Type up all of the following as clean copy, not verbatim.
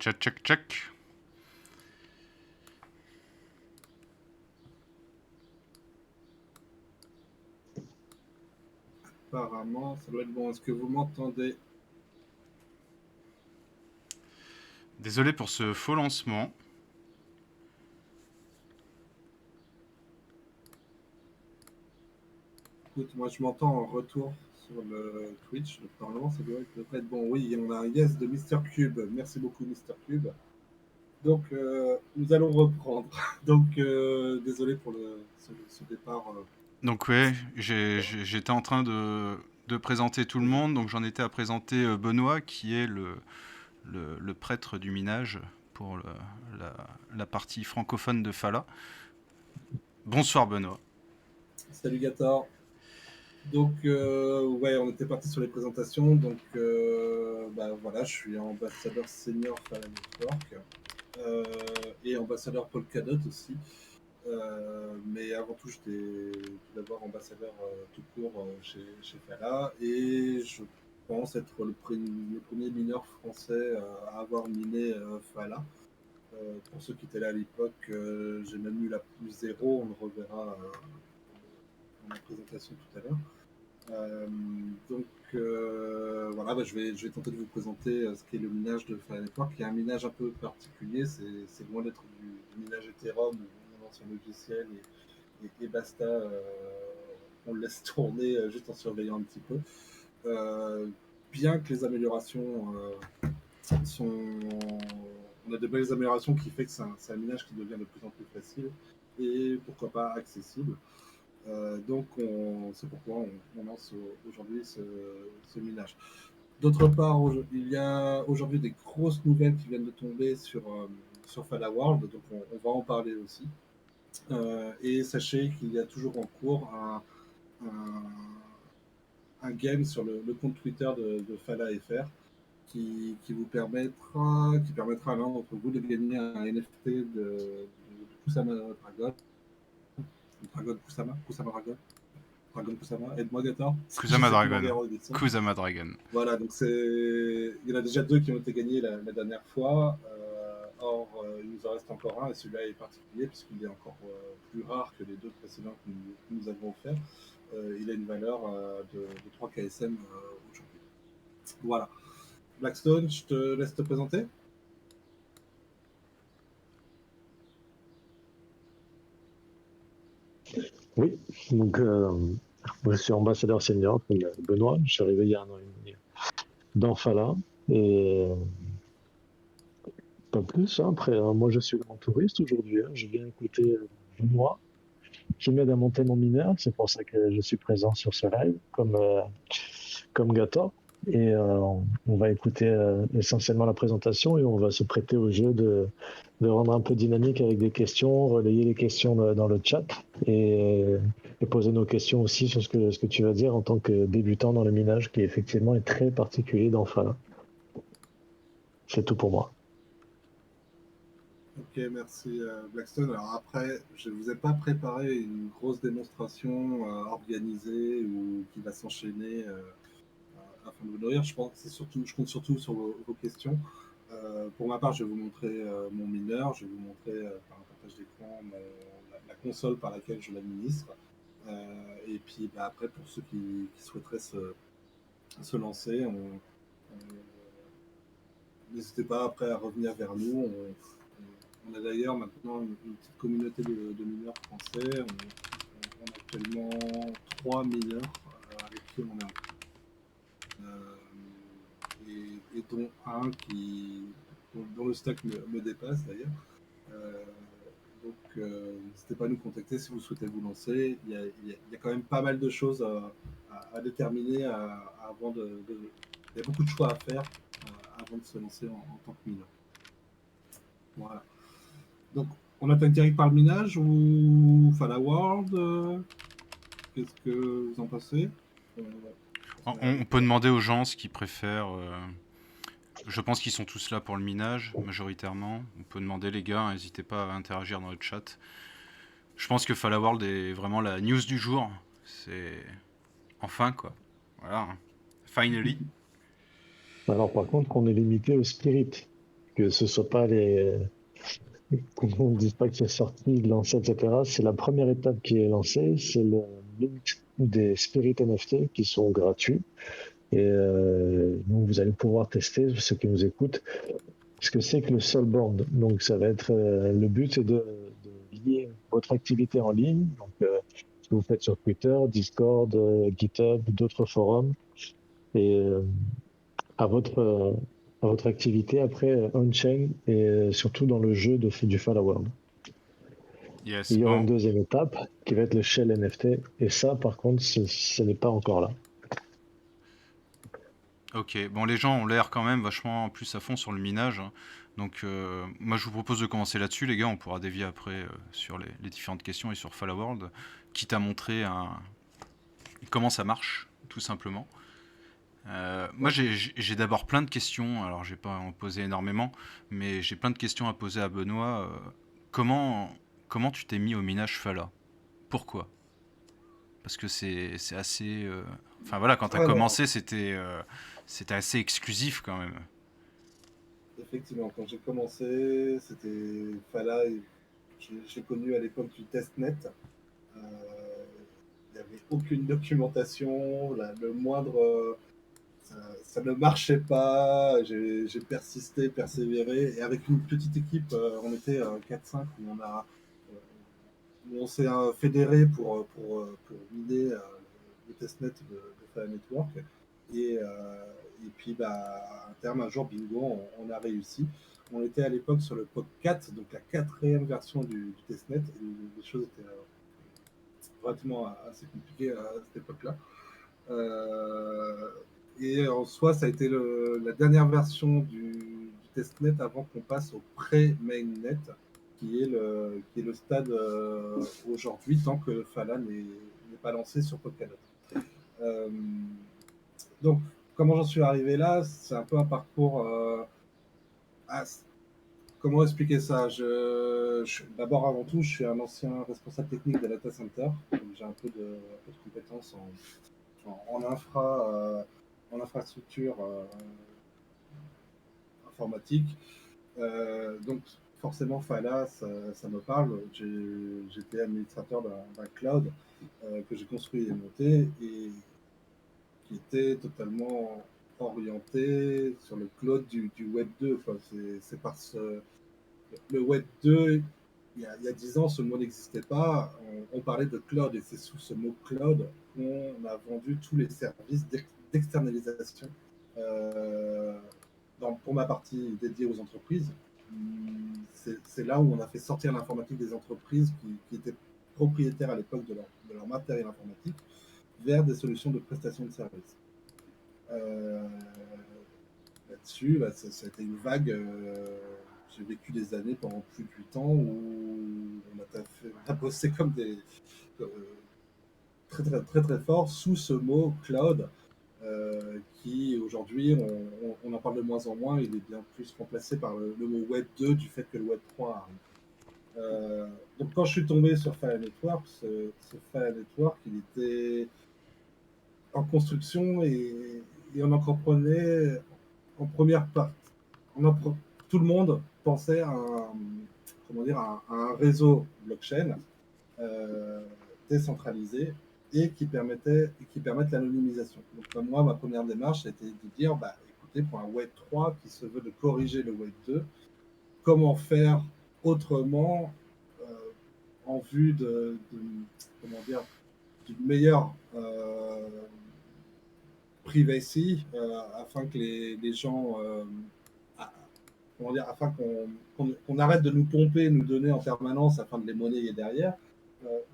Check, check, check. Apparemment, ça doit être bon. Est-ce que vous m'entendez? Désolé pour ce faux lancement. Écoute, moi je m'entends en retour sur le Twitch, donc normalement ça devrait être bon. Oui, on a un yes de Mister Cube. Merci beaucoup Mister Cube. Donc nous allons reprendre. Donc désolé pour ce départ. Donc ouais, j'étais en train de présenter tout le monde. Donc j'en étais à présenter Benoît, qui est le prêtre du minage pour la, la partie francophone de Fala. Bonsoir Benoît. Salut Gator. Donc ouais, on était parti sur les présentations. Donc voilà, je suis ambassadeur senior Fala Network et ambassadeur Polkadot aussi. Mais avant tout, j'étais tout d'abord ambassadeur tout court chez Fala et je pense être le premier mineur français à avoir miné Fala. Pour ceux qui étaient là à l'époque, j'ai même eu la plus zéro, on le reverra dans ma présentation tout à l'heure. Donc voilà, je vais tenter de vous présenter ce qu'est le minage de Fala Network, qui est un minage un peu particulier, c'est loin d'être du minage Ethereum où on lance un logiciel et basta, on le laisse tourner juste en surveillant un petit peu. Bien que les améliorations sont. On a de belles améliorations qui fait que c'est un minage qui devient de plus en plus facile et pourquoi pas accessible. Donc c'est pourquoi on lance aujourd'hui ce minage. D'autre part, il y a aujourd'hui des grosses nouvelles qui viennent de tomber sur Fala World, donc on va en parler aussi. Et sachez qu'il y a toujours en cours un, un game sur le compte Twitter de Fala FR qui permettra à l'un d'entre vous de gagner un NFT de Kusama Dragon. Dragon Kusama Kusama Dragon. Dragon Kusama. Aide-moi, Gator. Je Kusama sais plus Dragon. l'anglais en édition. Kusama Dragon. Voilà, donc il y en a déjà deux qui ont été gagnés la dernière fois. Or, il nous en reste encore un, et celui-là est particulier puisqu'il est encore plus rare que les deux précédents que nous avons offerts. Il a une valeur de 3 KSM aujourd'hui. Voilà. Blackstone, je te laisse te présenter. Oui, donc je suis ambassadeur senior comme Benoît. Je suis arrivé il y a 1 an et demi dans Fala et pas plus. Hein. Après, moi je suis grand touriste aujourd'hui. Hein. Je viens écouter Benoît qui m'aide à monter mon mineur. C'est pour ça que je suis présent sur ce live comme Gator. Et on va écouter essentiellement la présentation et on va se prêter au jeu de rendre un peu dynamique avec des questions, relayer les questions dans le chat et poser nos questions aussi sur ce que tu vas dire en tant que débutant dans le minage qui effectivement est très particulier dans Fala. C'est tout pour moi. Ok, merci Blackstone. Alors après, je ne vous ai pas préparé une grosse démonstration organisée ou qui va s'enchaîner afin de vous nourrir. Je compte surtout sur vos questions. Pour ma part, je vais vous montrer mon mineur, je vais vous montrer par un partage d'écran la console par laquelle je l'administre. Et puis après, pour ceux qui souhaiteraient se lancer, n'hésitez pas après à revenir vers nous. On a d'ailleurs maintenant une petite communauté de mineurs français. On a actuellement 3 mineurs avec qui on est en et dont un dont le stock me dépasse d'ailleurs. Euh, donc n'hésitez pas à nous contacter si vous souhaitez vous lancer. Il y a quand même pas mal de choses à déterminer avant il y a beaucoup de choix à faire avant de se lancer en tant que mineur. Voilà. Donc, on attaque direct par le minage ou Fala World Qu'est-ce que vous en pensez On peut demander aux gens ce qu'ils préfèrent. Je pense qu'ils sont tous là pour le minage, majoritairement. On peut demander, les gars, n'hésitez pas à interagir dans le chat. Je pense que Fala World est vraiment la news du jour. C'est. Enfin, quoi. Voilà. Finally. Alors par contre, on est limité au spirit. que ce soit pas qu'on ne dise pas que c'est sorti, lancé, etc. C'est la première étape qui est lancée, c'est le mint des Spirit NFT qui sont gratuits. Et donc, vous allez pouvoir tester, ceux qui nous écoutent, ce que c'est que le Soulbound. Donc, ça va être le but, c'est de lier votre activité en ligne, donc ce que vous faites sur Twitter, Discord, GitHub, d'autres forums, et à votre euh, à votre activité après on-chain et surtout dans le jeu du Fallout World. Yes. Il y aura une Bon, deuxième étape qui va être le Shell NFT, et ça, par contre, ce n'est pas encore là. ok. Bon, les gens ont l'air quand même vachement plus à fond sur le minage, hein. Donc, moi, je vous propose de commencer là-dessus, les gars. On pourra dévier après sur les différentes questions et sur Fallout World, quitte à montrer comment ça marche, tout simplement. Moi, Ouais. j'ai d'abord plein de questions. Alors, je vais pas en poser énormément, mais j'ai plein de questions à poser à Benoît. Comment, comment tu t'es mis au minage Fala? Pourquoi? Parce que c'est assez. Enfin voilà, quand t'as Alors, commencé, c'était assez exclusif quand même. effectivement, quand j'ai commencé, c'était Fala, j'ai connu à l'époque du testnet. Euh, Il n'y avait aucune documentation, le moindre, ça ne marchait pas. J'ai persisté, persévéré, et avec une petite équipe, on était 4-5 euh, où on s'est fédéré pour miner le testnet de Fala Network. Et puis, bah, à terme, un jour, bingo, on a réussi. On était à l'époque sur le POC 4, donc la quatrième version du testnet, et les choses étaient relativement assez compliquées à cette époque-là. Euh, et en soi, ça a été la dernière version du testnet avant qu'on passe au pré-mainnet, qui est le stade aujourd'hui, tant que Fala n'est pas lancé sur Polkadot. Euh, donc, comment j'en suis arrivé là? C'est un peu un parcours. Ah, comment expliquer ça? D'abord, avant tout, je suis un ancien responsable technique de data center. Donc j'ai un peu de compétences en infrastructure informatique. Donc, forcément, Fala, ça me parle. J'étais administrateur d'un cloud que j'ai construit et monté, et qui était totalement orienté sur le cloud du Web 2. Quoi. C'est parce le Web 2, il y a 10 ans, ce mot n'existait pas. On parlait de cloud, et c'est sous ce mot cloud qu'on a vendu tous les services d'externalisation. Euh, pour ma partie dédiée aux entreprises, c'est là où on a fait sortir l'informatique des entreprises qui étaient propriétaires à l'époque de leur matériel informatique vers des solutions de prestation de services. Euh, Là-dessus, bah, ça a été une vague. J'ai vécu des années pendant plus de 8 ans où on a bossé comme des. euh, très, très, très, très fort sous ce mot cloud, qui aujourd'hui, on en parle de moins en moins. Il est bien plus remplacé par le mot Web 2 du fait que le Web 3 arrive. Donc, quand je suis tombé sur Fire Network, ce Fire Network, il était en construction, et on en comprenait en première partie. Tout le monde pensait comment dire, à un réseau blockchain euh, décentralisé et qui permette l'anonymisation. Donc, moi, ma première démarche, c'était de dire, bah, écoutez, pour un Web 3 qui se veut de corriger le Web 2, comment faire autrement euh, en vue comment dire, d'une meilleure privacy, afin que les gens, comment dire, afin qu'on arrête de nous pomper, nous donner en permanence afin de les monnayer derrière.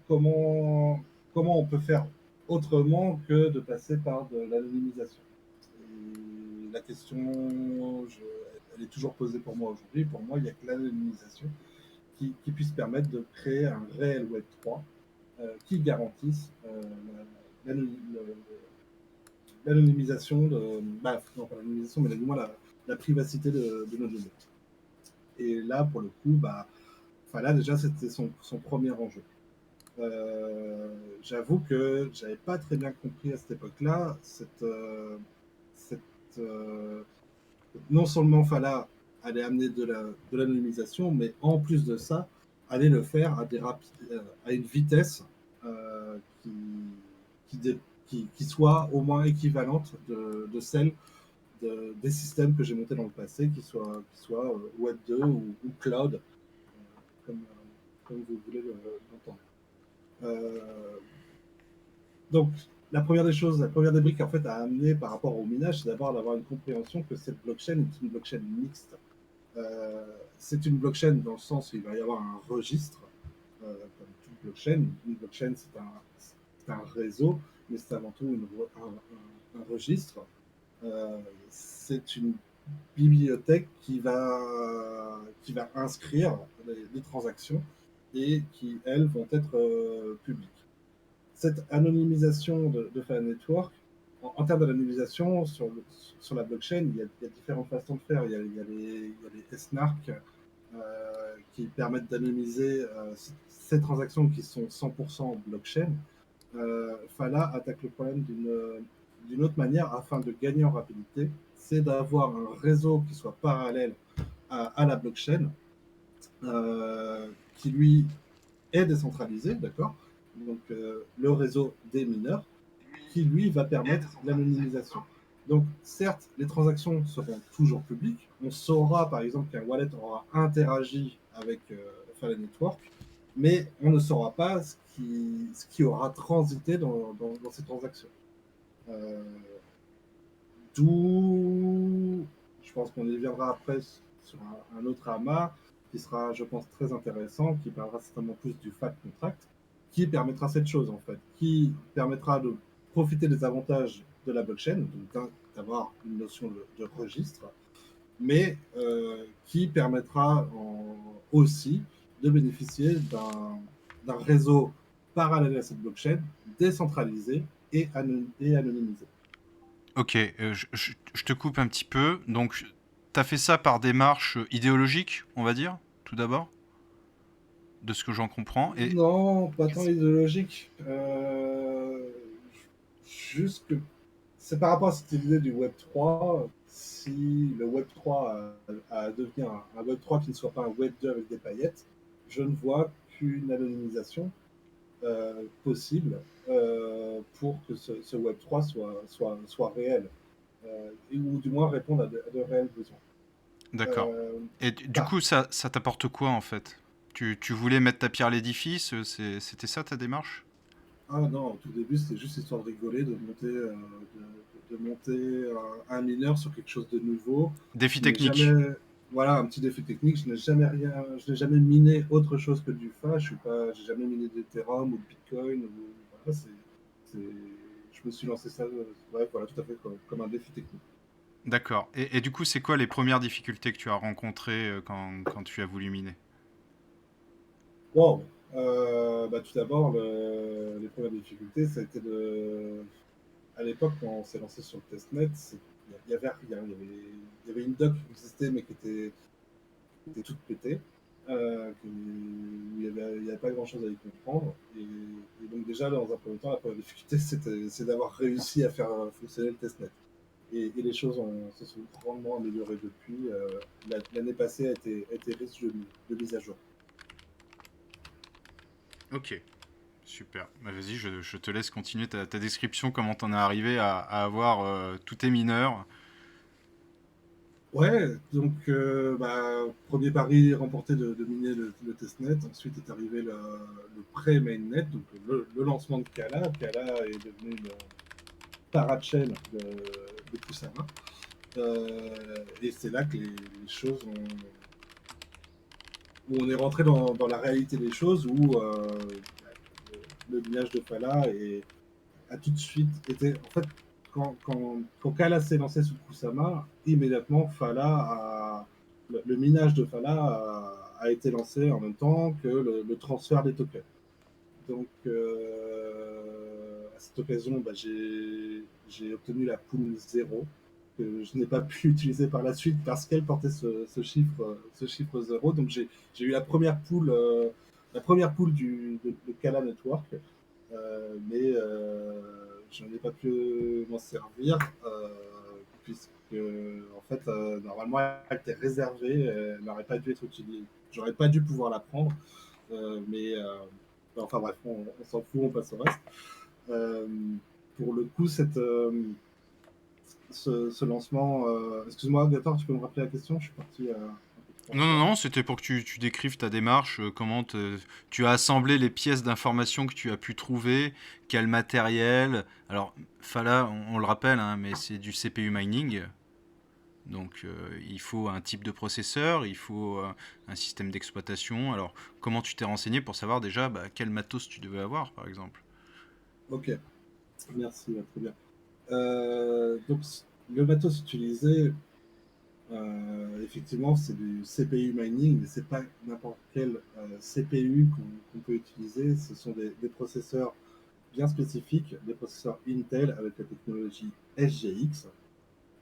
Comment on peut faire autrement que de passer par de l'anonymisation? Et la question, elle est toujours posée pour moi aujourd'hui. Pour moi, il n'y a que l'anonymisation qui puisse permettre de créer un réel Web 3 qui garantisse l'anonymisation non pas l'anonymisation, mais du moins la privacité de nos données. Et là, pour le coup, bah, là déjà, c'était son premier enjeu. J'avoue que j'avais pas très bien compris à cette époque-là cette, non seulement Fala aller amener de l'anonymisation, mais en plus de ça, aller le faire à une vitesse qui, qui, qui soit au moins équivalente de celle des systèmes que j'ai montés dans le passé, qui soient Web 2 ou Cloud, comme, comme vous voulez l'entendre. Donc, la première des choses, la première des briques en fait, à amener par rapport au minage, c'est d'abord d'avoir une compréhension que cette blockchain est une blockchain mixte. C'est une blockchain dans le sens où il va y avoir un registre, comme toute blockchain. Une blockchain, c'est un réseau, mais c'est avant tout un registre. C'est une bibliothèque qui va inscrire les transactions et qui, elles, vont être publiques. Cette anonymisation de File Network, en termes d'anonymisation sur la blockchain, il y a différentes façons de faire. Il y a les SNARK qui permettent d'anonymiser ces transactions qui sont 100% blockchain. Fala attaque le problème d'une autre manière afin de gagner en rapidité, c'est d'avoir un réseau qui soit parallèle à la blockchain, qui lui est décentralisé, d'accord. Donc le réseau des mineurs, qui lui va permettre l'anonymisation. Donc certes, les transactions seront toujours publiques. On saura par exemple qu'un wallet aura interagi avec Fala Network, mais on ne saura pas ce qui aura transité dans ces transactions. D'où, je pense qu'on y viendra après sur un autre amas qui sera, je pense, très intéressant, qui parlera certainement plus du fact contract, qui permettra cette chose en fait, qui permettra de profiter des avantages de la blockchain, donc d'avoir une notion de registre, mais qui permettra aussi de bénéficier d'un réseau parallèle à cette blockchain, décentralisé et anonymisé. Ok, je te coupe un petit peu. Donc, tu as fait ça par démarche idéologique, on va dire, tout d'abord, de ce que j'en comprends. Et Non, pas tant idéologique. Juste que c'est par rapport à cette idée du Web 3. Si le Web 3 a devenu un Web 3 qui ne soit pas un Web 2 avec des paillettes, je ne vois qu'une anonymisation possible pour que ce Web 3 soit réel, ou du moins répondre à de réels besoins. d'accord. Et du Par coup, ça t'apporte quoi en fait? Tu voulais mettre ta pierre à l'édifice? C'était ça ta démarche? Ah non, au tout début, c'était juste histoire de rigoler, de monter un mineur sur quelque chose de nouveau. Défi Je n'ai technique. jamais, voilà, un petit défi technique. Je n'ai jamais miné autre chose que du FA. J'ai jamais miné d'Ethereum ou de Bitcoin. Voilà, je me suis lancé ça, ouais, voilà, tout à fait comme un défi technique. D'accord. Et du coup, c'est quoi les premières difficultés que tu as rencontrées quand tu as voulu miner? Wow. Bah, tout d'abord, les premières difficultés, ça a été à l'époque, quand on s'est lancé sur le testnet, il y avait rien. Il y avait une doc qui existait, mais qui était toute pétée. Où il n'y avait pas grand chose à y comprendre. Et donc, déjà, dans un premier temps, la première difficulté, c'est d'avoir réussi à faire fonctionner le testnet. Et les choses se sont grandement améliorées depuis. L'année passée a été riche de mise à jour. Ok, super. Bah, vas-y, je te laisse continuer ta description, comment t'en es arrivé à avoir tous tes mineurs. Ouais, donc bah, premier pari remporté de miner le testnet. Ensuite est arrivé le pré-mainnet, donc le lancement de Kala. Kala est devenu le parachain de Kusama. Et c'est là que les choses où on est rentré dans la réalité des choses, où le minage de Fala a tout de suite été. En fait, quand Kala s'est lancé sous Kusama, immédiatement le minage de Fala a été lancé en même temps que le transfert des tokens. Donc, à cette occasion, bah, j'ai obtenu la pool 0, que je n'ai pas pu utiliser par la suite parce qu'elle portait ce chiffre 0. Donc, j'ai eu la première pool de Kala Network, mais je n'en ai pas pu m'en servir, en fait, normalement, elle était réservée, elle n'aurait pas dû être utilisée. J'aurais pas dû pouvoir la prendre, mais enfin bref, on s'en fout, on passe au reste. Euh, pour le coup, ce lancement, excuse-moi, Gator, tu peux me rappeler la question? Je suis parti un peu trop Non, en non, avant. non, c'était pour que tu décrives ta démarche, tu as assemblé les pièces d'information que tu as pu trouver, quel matériel. Alors, Fala, on le rappelle, hein, mais c'est du CPU mining. Donc, il faut un type de processeur, il faut un système d'exploitation. Alors, comment tu t'es renseigné pour savoir déjà quel matos tu devais avoir, par exemple? Ok, merci, très bien. Donc, le matos utilisé, effectivement, c'est du CPU mining, mais c'est pas n'importe quel CPU qu'on peut utiliser. Ce sont des processeurs bien spécifiques, des processeurs Intel avec la technologie SGX.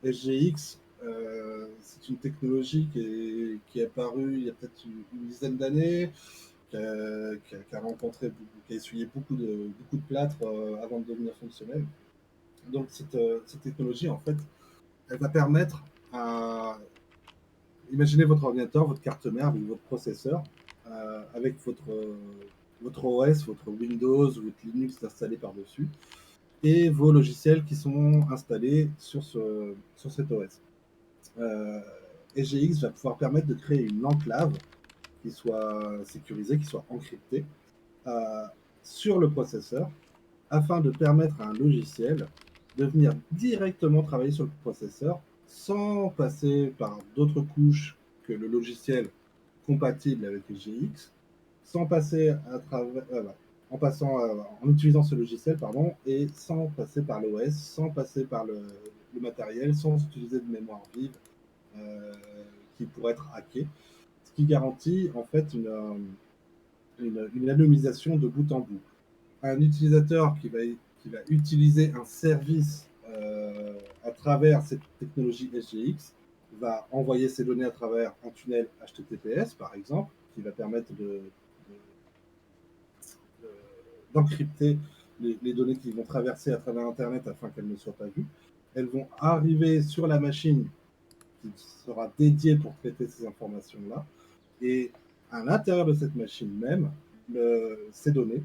SGX, c'est une technologie qui est apparue il y a peut-être une dizaine d'années, qui a rencontré, qui a essuyé beaucoup de plâtre avant de devenir fonctionnelle. Donc cette technologie, en fait, elle va permettre à... Imaginez votre ordinateur, votre carte mère avec votre processeur, avec votre OS, votre Windows, votre Linux installé par-dessus, et vos logiciels qui sont installés sur cet OS. Euh, SGX va pouvoir permettre de créer une enclave qui soit sécurisée, qui soit encryptée euh, sur le processeur afin de permettre à un logiciel de venir directement travailler sur le processeur sans passer par d'autres couches que le logiciel compatible avec SGX, sans passer à travers, en utilisant ce logiciel, pardon, et sans passer par l'OS, sans passer par le matériel, sans utiliser de mémoire vive euh, qui pourrait être hackée, ce qui garantit en fait une anonymisation de bout en bout. Un utilisateur qui va utiliser un service à travers cette technologie SGX va envoyer ses données à travers un tunnel HTTPS, par exemple, qui va permettre d'encrypter les données qui vont traverser à travers Internet afin qu'elles ne soient pas vues. Elles vont arriver sur la machine qui sera dédiée pour traiter ces informations-là. Et à l'intérieur de cette machine même, ces données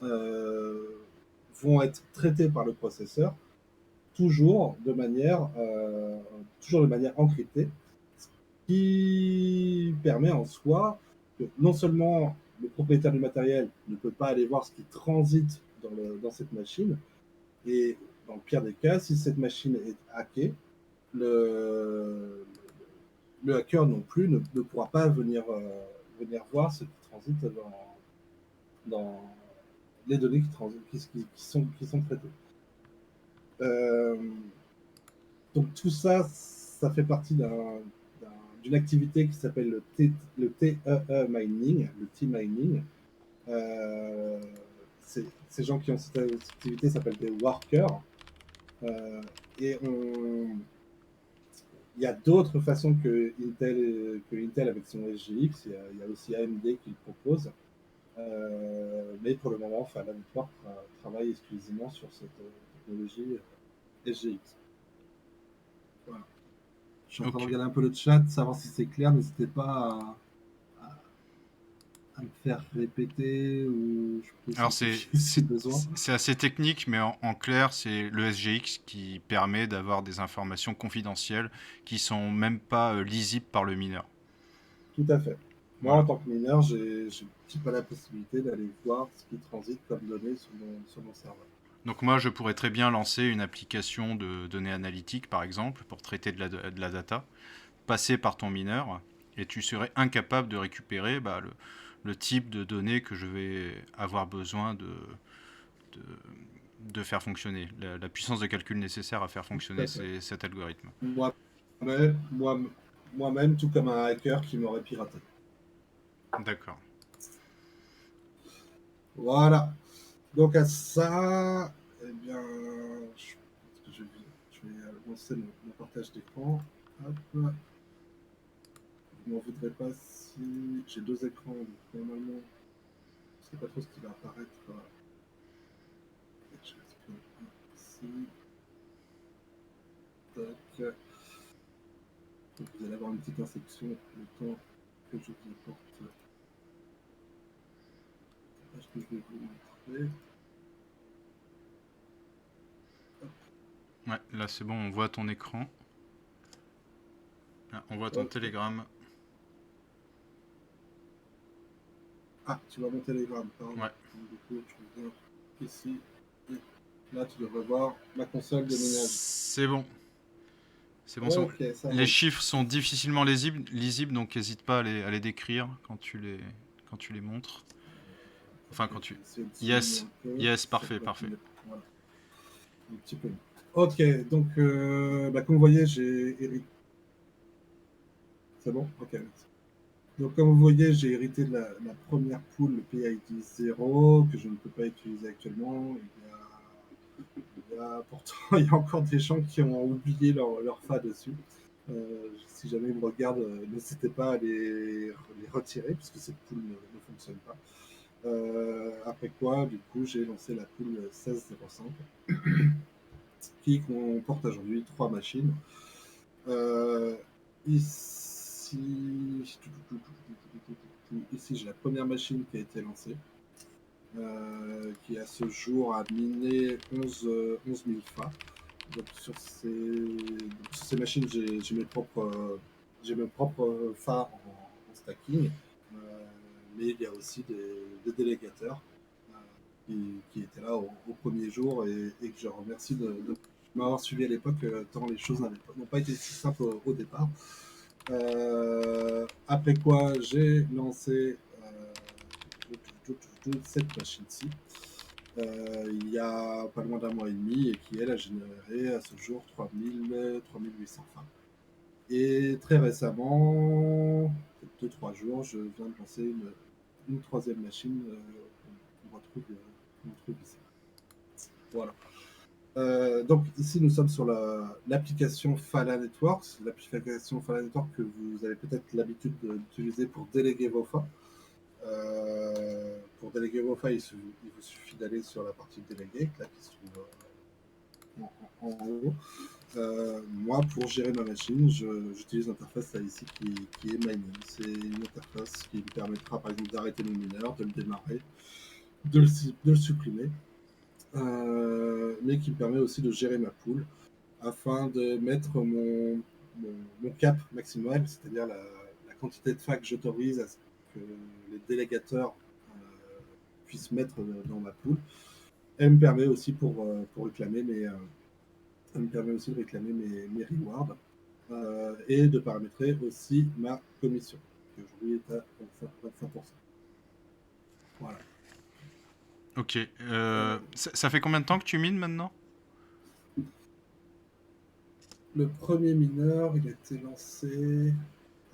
euh, vont être traitées par le processeur toujours de manière encryptée, ce qui permet en soi que non seulement le propriétaire du matériel ne peut pas aller voir ce qui transite dans cette machine, et dans le pire des cas, si cette machine est hackée, le, le hacker non plus ne pourra pas venir voir ce qui transite dans les données qui sont traitées. Euh, donc tout ça, ça fait partie d'une activité qui s'appelle le TEE mining, le T-mining. Euh, ces gens qui ont cette activité s'appellent des workers. Euh, et il y a d'autres façons que Intel avec son SGX. Il y a aussi AMD qui le propose. Mais pour le moment, enfin, Laboratoire travaille exclusivement sur cette technologie SGX. Voilà. Je suis en train de Ok. regarder un peu le chat, savoir si c'est clair. N'hésitez pas à me faire répéter ou je peux Alors, simplifier si besoin. c'est assez technique, mais en clair, c'est le SGX qui permet d'avoir des informations confidentielles qui sont même pas lisibles par le mineur. Tout à fait. Moi, en Voilà. tant que mineur, j'ai pas la possibilité d'aller voir ce qui transite comme données sur mon serveur. Donc moi, je pourrais très bien lancer une application de données analytiques, par exemple, pour traiter de la data, passer par ton mineur, et tu serais incapable de récupérer le type de données que je vais avoir besoin de, de faire fonctionner, la puissance de calcul nécessaire à faire Tout fonctionner à fait. cet algorithme. Moi-même, moi, moi-même, tout comme un hacker qui m'aurait piraté. D'accord. Voilà. Donc à ça, eh bien, je vais lancer mon partage d'écran. Hop. Je m'en voudrais pas si j'ai deux écrans. Donc normalement, je sais pas trop ce qui va apparaître. Je vais exprimer ici. Tac. Donc, vous allez avoir une petite inception le temps que je vous apporte la page que je vais vous montrer. Ouais, là c'est bon, on voit ton écran. Ah, on voit ton Ok. télégramme. Ah, tu vois mon télégramme, pardon. Ouais. Donc, du coup, tu viens ici. Et là, tu devrais voir ma console de ménage. C'est bon. C'est bon, c'est bon. Ok, ça Les roule. chiffres sont difficilement lisibles, donc n'hésite pas à les décrire quand tu les montres. Enfin, quand Je tu... vais essayer de zoomer Yes, un peu. yes, Ça parfait, doit être parfait. mieux. Voilà, un petit peu mieux. Ok, donc, comme vous voyez, j'ai hérité. C'est bon? Ok, merci. Donc, comme vous voyez, j'ai hérité de la première poule, le PID 0, que je ne peux pas utiliser actuellement. Pourtant, il y a encore des gens qui ont oublié leur FA dessus. Si jamais ils me regardent, n'hésitez pas à les retirer, puisque cette poule ne fonctionne pas. Après quoi, du coup, j'ai lancé la poule 1605, qui comporte aujourd'hui 3 machines. Ici, ici j'ai la première machine qui a été lancée, qui à ce jour a miné 11 000 FA. Donc sur ces machines, j'ai mes propres FA en stacking, mais il y a aussi des délégateurs qui étaient là au premier jour et que je remercie de m'avoir suivi à l'époque, tant les choses n'ont pas été si simples au départ. Après quoi, j'ai lancé cette machine-ci, il y a pas loin d'un mois et demi, et qui elle a généré à ce jour 3800 femmes. Et très récemment, 2-3 jours, je viens de lancer une troisième machine qu'on retrouve ici. Voilà. Donc ici nous sommes sur l'application Fala Networks, l'application Fala Networks que vous avez peut-être l'habitude d'utiliser pour déléguer vos FA. Pour déléguer vos FA, il vous suffit d'aller sur la partie déléguée, là qui se trouve en haut. Moi, pour gérer ma machine, j'utilise l'interface là ici qui est Mining. C'est une interface qui me permettra par exemple d'arrêter mon mineur, de le démarrer, de le supprimer, mais qui me permet aussi de gérer ma pool afin de mettre mon cap maximal, c'est-à-dire la quantité de FA que j'autorise à ce que les délégateurs puissent mettre dans ma pool. Elle me permet aussi pour réclamer elle me permet aussi de réclamer mes rewards et de paramétrer aussi ma commission, qui aujourd'hui est à 25%. Voilà. Ok. Ça fait combien de temps que tu mines maintenant? Le premier mineur, il a été lancé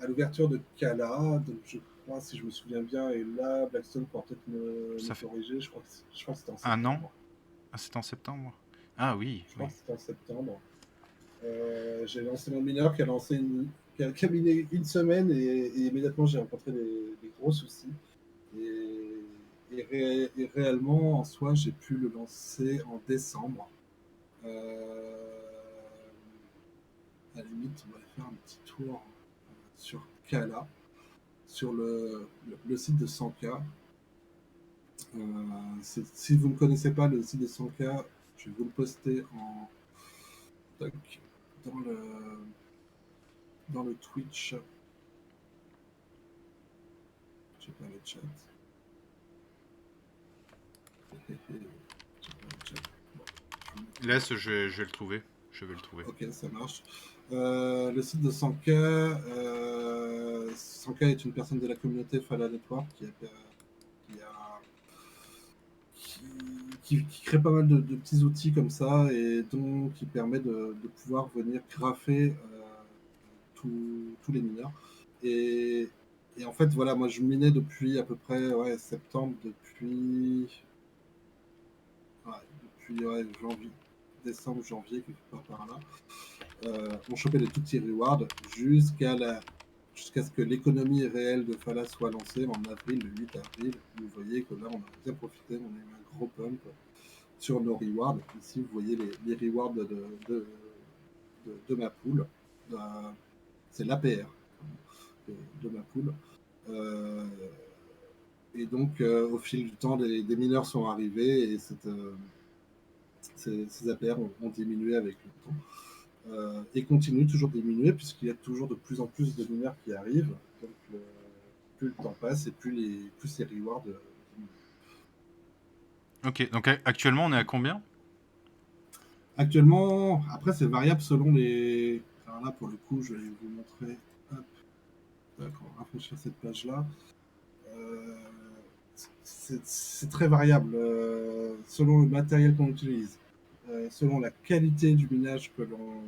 à l'ouverture de Kala, donc je crois, si je me souviens bien, et là, Blackstone pourra peut-être me Ça fait corriger, je crois que c'était en un an? septembre. Ah, c'était en septembre? Ah oui, Je oui. crois que c'était en septembre. J'ai lancé mon mineur qui a miné une semaine et immédiatement j'ai rencontré des gros soucis. Et réellement, en soi, j'ai pu le lancer en décembre. À la limite, on va aller faire un petit tour sur Kala, sur le site de 100K. Si vous ne connaissez pas le site de 100K, je vais vous le poster dans le, dans le Twitch. J'ai pas le chat. J'ai pas le chat. Bon, Laisse, je vais le trouver. Je vais le trouver. ok, ça marche. Le site de 100K, 100K est une personne de la communauté Fala Network qui crée pas mal de petits outils comme ça et donc qui permet de pouvoir venir graffer tous les mineurs. Et, et en fait, voilà, moi je minais depuis à peu près septembre, depuis janvier, décembre, janvier, quelque part par là. On chopait des tout petits rewards jusqu'à ce que l'économie réelle de Fala soit lancée en avril, le 8 avril. Vous voyez que là, on a bien profité, on a eu un gros pump sur nos rewards. Ici, vous voyez les rewards de ma pool. c'est l'APR de ma pool. Et donc, au fil du temps, des mineurs sont arrivés et ces APR ont diminué avec le temps. Et continuent toujours de diminuer puisqu'il y a toujours de plus en plus de mineurs qui arrivent. Donc, plus le temps passe et plus ces rewards diminuent. Ok, donc actuellement on est à combien? Actuellement, après, c'est variable selon les. Alors là, pour le coup, je vais vous montrer. Hop, d'accord, on va rafraîchir cette page-là. Euh, c'est très variable selon le matériel qu'on utilise, selon la qualité du minage que l'on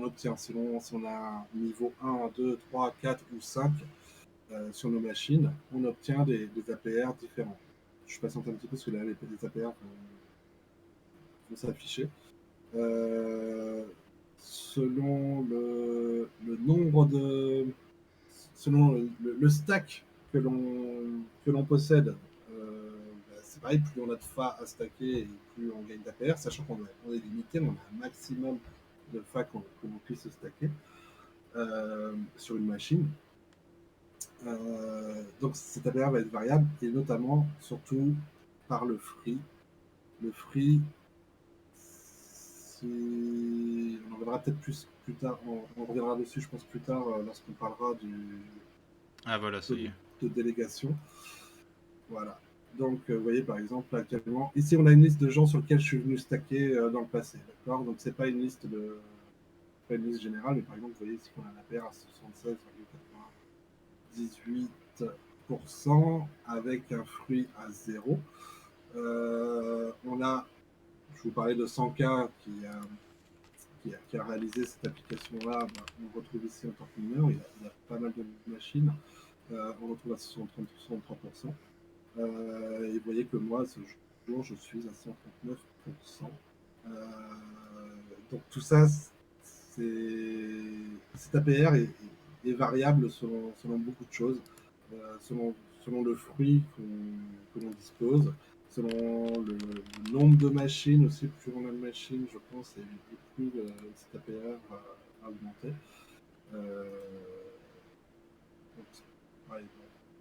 obtient, selon si on a un niveau 1, 2, 3, 4 ou 5 sur nos machines, on obtient des APR différents. Je patiente un petit peu parce que là, les APR vont s'afficher. Selon le nombre de. Selon le stack que l'on possède, c'est pareil, plus on a de fa à stacker et plus on gagne d'APR, sachant qu'on est limité, on a un maximum de fa que l'on puisse stacker sur une machine. Donc cet APR va être variable et notamment, surtout, par le free. Le free, on en reviendra peut-être plus tard, on reviendra dessus, je pense, plus tard lorsqu'on parlera Ah voilà, ça y est. de délégation. Voilà. Donc, vous voyez, par exemple, actuellement, ici, on a une liste de gens sur lesquels je suis venu stacker dans le passé. D'accord. Donc, c'est pas une liste pas une liste générale, mais par exemple, vous voyez ici qu'on a un APR à 76,98% avec un fruit à 0. On a, je vous parlais de 100K qui a réalisé cette application-là. Bah, on retrouve ici en tant que mineur, il y a pas mal de machines. On retrouve à 63%. Et vous voyez que moi, ce jour, je suis à 139%. Donc tout ça, cet APR est variable selon beaucoup de choses, selon le fruit que l'on dispose, selon le nombre de machines aussi. Plus on a de machines, je pense, et plus cet APR va augmenter. Donc, ouais,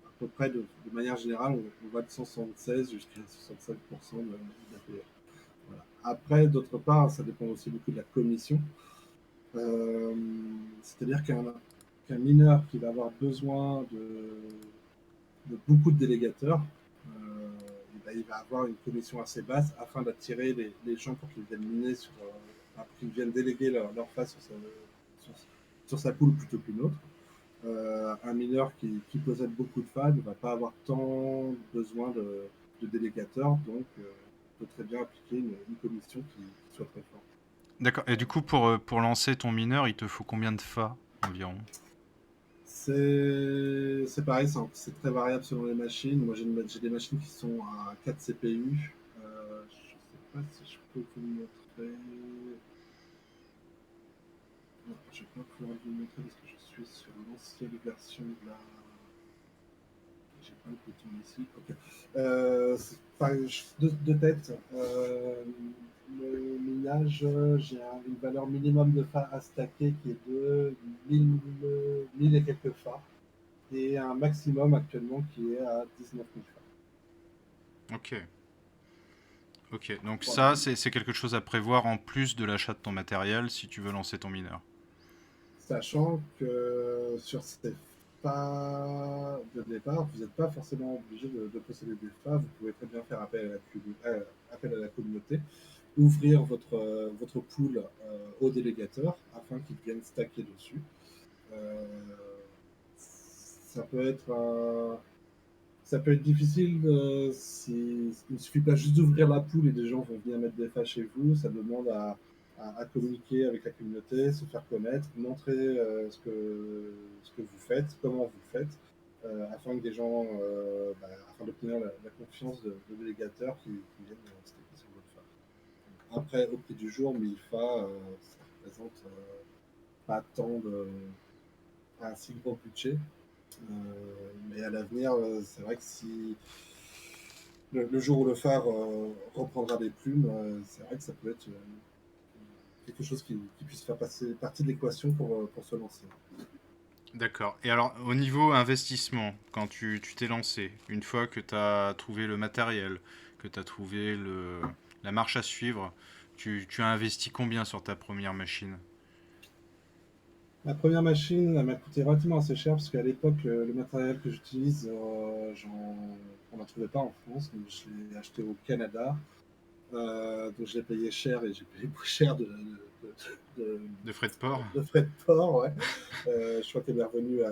à peu près de manière générale, on va de 176 jusqu'à 65% d'APR. Voilà. Après, d'autre part, ça dépend aussi beaucoup de la commission. C'est-à-dire qu'un mineur qui va avoir besoin de beaucoup de délégateurs, il va avoir une commission assez basse afin d'attirer les gens pour qu'ils viennent miner pour qu'ils viennent déléguer leur face sur sa poule plutôt qu'une autre. Un mineur qui possède beaucoup de fans ne va pas avoir tant besoin de délégateurs, donc peut très bien appliquer une commission qui soit très forte. D'accord. Et du coup, pour lancer ton mineur, il te faut combien de fa environ? C'est pareil, c'est très variable selon les machines. Moi, j'ai des machines qui sont à 4 CPU. Je ne sais pas si je peux vous le montrer. Non, je ne vais pas pouvoir vous le montrer parce que je suis sur l'ancienne version de la. J'ai pas le bouton ici. Ok. De tête, le minage, j'ai une valeur minimum de fa à stacker qui est de 1000 et quelques fa. Et un maximum actuellement qui est à 19 000 fa. Ok. Ok. Donc Voilà. ça, c'est quelque chose à prévoir en plus de l'achat de ton matériel si tu veux lancer ton mineur. Sachant que sur ces fa de départ, vous n'êtes pas forcément obligé de posséder des fa. Vous pouvez très bien faire appel à la communauté, ouvrir votre pool aux délégateurs afin qu'ils viennent stacker dessus. Ça peut être difficile il ne suffit pas juste d'ouvrir la pool et des gens vont venir mettre des fa chez vous. Ça demande à communiquer avec la communauté, se faire connaître, montrer ce que vous faites, comment vous le faites, afin que des gens, afin d'obtenir la confiance de délégateurs qui viennent stacker sur votre fa. Après, au prix du jour, 1000 fa, ça représente pas pas un si gros budget. Mais à l'avenir, c'est vrai que si le jour où le phare reprendra des plumes, c'est vrai que ça peut être quelque chose qui puisse faire passer partie de l'équation pour se lancer. D'accord. Et alors, au niveau investissement, quand tu t'es lancé, une fois que tu as trouvé le matériel, que tu as trouvé la marche à suivre, tu as investi combien sur ta première machine? Ma première machine, elle m'a coûté relativement assez cher parce qu'à l'époque, le matériel que j'utilise, on n'en trouvait pas en France, donc je l'ai acheté au Canada. Donc je l'ai payé cher et j'ai payé plus cher de, De frais de port? de frais de port. Ouais. Je crois qu'elle est revenue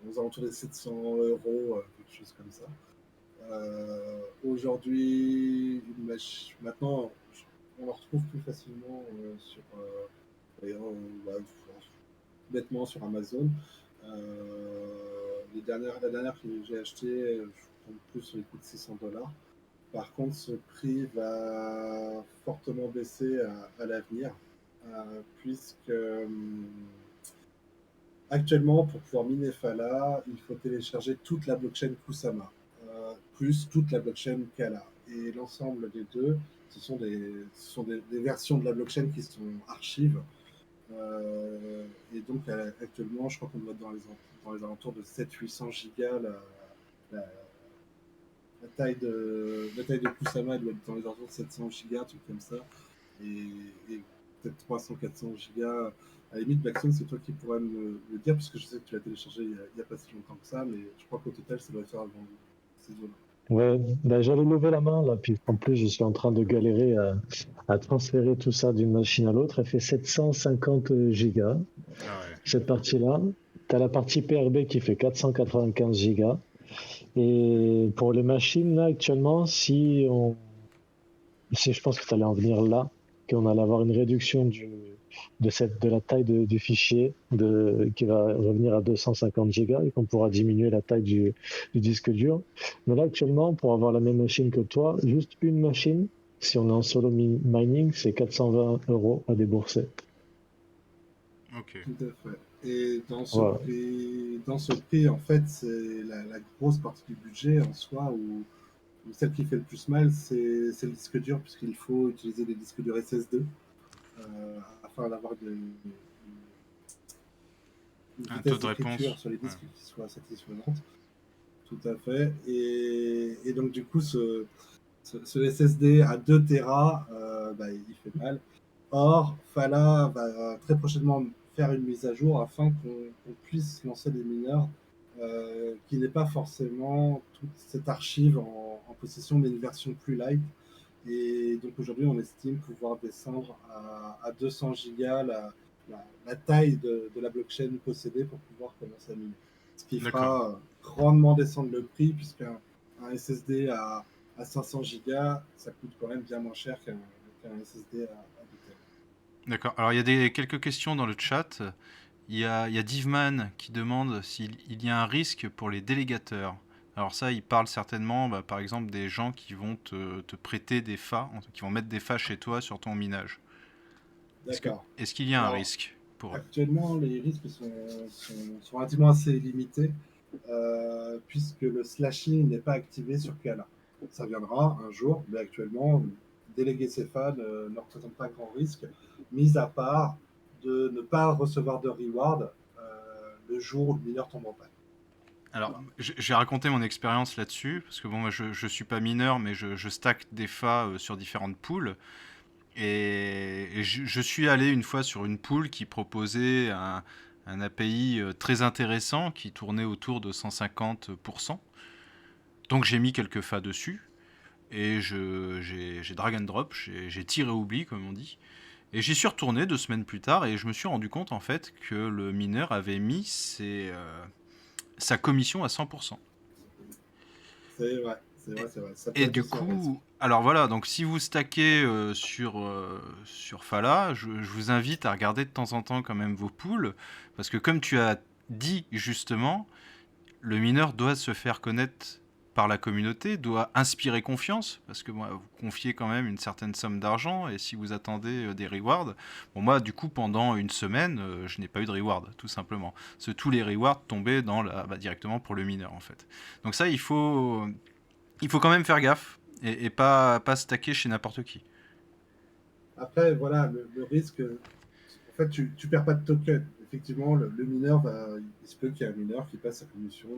aux alentours des 700 euros, quelque chose comme ça. Aujourd'hui, maintenant, on en retrouve plus facilement d'ailleurs, bah, bêtement sur Amazon. La dernière que j'ai achetée, je tombe plus sur les coûts de 600 $. Par contre, ce prix va fortement baisser à l'avenir, puisque actuellement, pour pouvoir miner Fala, il faut télécharger toute la blockchain Kusama, plus toute la blockchain Kala. Et l'ensemble des deux, ce sont des versions de la blockchain qui sont archives. Et donc, actuellement, je crois qu'on doit être dans les alentours de 700-800 gigas. La, la taille de Kusama doit être dans les alentours de 700 gigas, un truc comme ça. Et peut-être 300-400 gigas. À la limite, Blackstone, c'est toi qui pourrais me dire, puisque je sais que tu l'as téléchargé il y a pas si longtemps que ça, mais je crois qu'au total, ça doit faire dans ces zones. Ouais, ben, j'avais levé la main là, puis en plus je suis en train de galérer à transférer tout ça d'une machine à l'autre. Elle fait 750 gigas, Ah ouais. cette partie-là. Tu as la partie PRB qui fait 495 gigas. Et pour les machines, là, actuellement, si je pense que tu allais en venir là, qu'on allait avoir une réduction de la taille du fichier qui va revenir à 250 gigas et qu'on pourra diminuer la taille du disque dur. Mais là, actuellement, pour avoir la même machine que toi, juste une machine, si on est en solo mining, c'est 420 € à débourser. Ok. Tout à fait. Et Voilà. dans ce prix, en fait, c'est la grosse partie du budget en soi, où celle qui fait le plus mal, c'est le disque dur, puisqu'il faut utiliser des disques durs SSD afin d'avoir une Un taux vitesse de d'écriture réponse? sur les Ouais. disques qui soit satisfaisante. Tout à fait. Et donc, du coup, ce SSD à 2 Tera, bah, il fait mal. Or, Fala va très prochainement faire une mise à jour afin qu'on puisse lancer des mineurs qui n'aient pas forcément toute cette archive en possession, mais une version plus light. Et donc aujourd'hui, on estime pouvoir descendre à 200 gigas la taille de la blockchain possédée pour pouvoir commencer à miner. Ce qui D'accord. fera grandement descendre le prix, puisqu'un SSD à 500 gigas, ça coûte quand même bien moins cher qu'un SSD à 2 Tera. D'accord. Alors, il y a quelques questions dans le chat. Il y a Divman qui demande s'il y a un risque pour les délégateurs. Alors ça, il parle certainement, bah, par exemple, des gens qui vont te prêter des FA, qui vont mettre des FA chez toi sur ton minage. D'accord. Est-ce qu'il y a un Alors, risque pour eux? actuellement, les risques sont relativement assez limités, puisque le slashing n'est pas activé sur Kala. Ça viendra un jour, mais actuellement, déléguer ses fans ne représente pas grand risque, mis à part de ne pas recevoir de reward le jour où le mineur tombe en panne. Alors, Voilà. j'ai raconté mon expérience là-dessus, parce que bon, moi, je suis pas mineur, mais je stack des FA sur différentes poules. Et je suis allé une fois sur une pool qui proposait un API très intéressant qui tournait autour de 150%. Donc j'ai mis quelques FA dessus et j'ai drag and drop, j'ai tiré oubli comme on dit. Et j'y suis retourné 2 semaines plus tard et je me suis rendu compte en fait que le mineur avait mis sa commission à 100%. C'est vrai, c'est vrai, c'est vrai. Ça peut Et être du aussi un risque. coup, alors voilà, donc si vous stackez sur Fala, je vous invite à regarder de temps en temps quand même vos pools, parce que comme tu as dit justement, le mineur doit se faire connaître par la communauté, doit inspirer confiance, parce que moi, vous confiez quand même une certaine somme d'argent, et si vous attendez des rewards, bon moi du coup pendant une semaine, je n'ai pas eu de reward, tout simplement. Parce que tous les rewards tombaient directement pour le mineur en fait. Donc ça, il faut quand même faire gaffe et pas stacker chez n'importe qui. Après, voilà, le risque, en fait, tu perds pas de token. Effectivement, le mineur il se peut qu'il y ait un mineur qui passe sa commission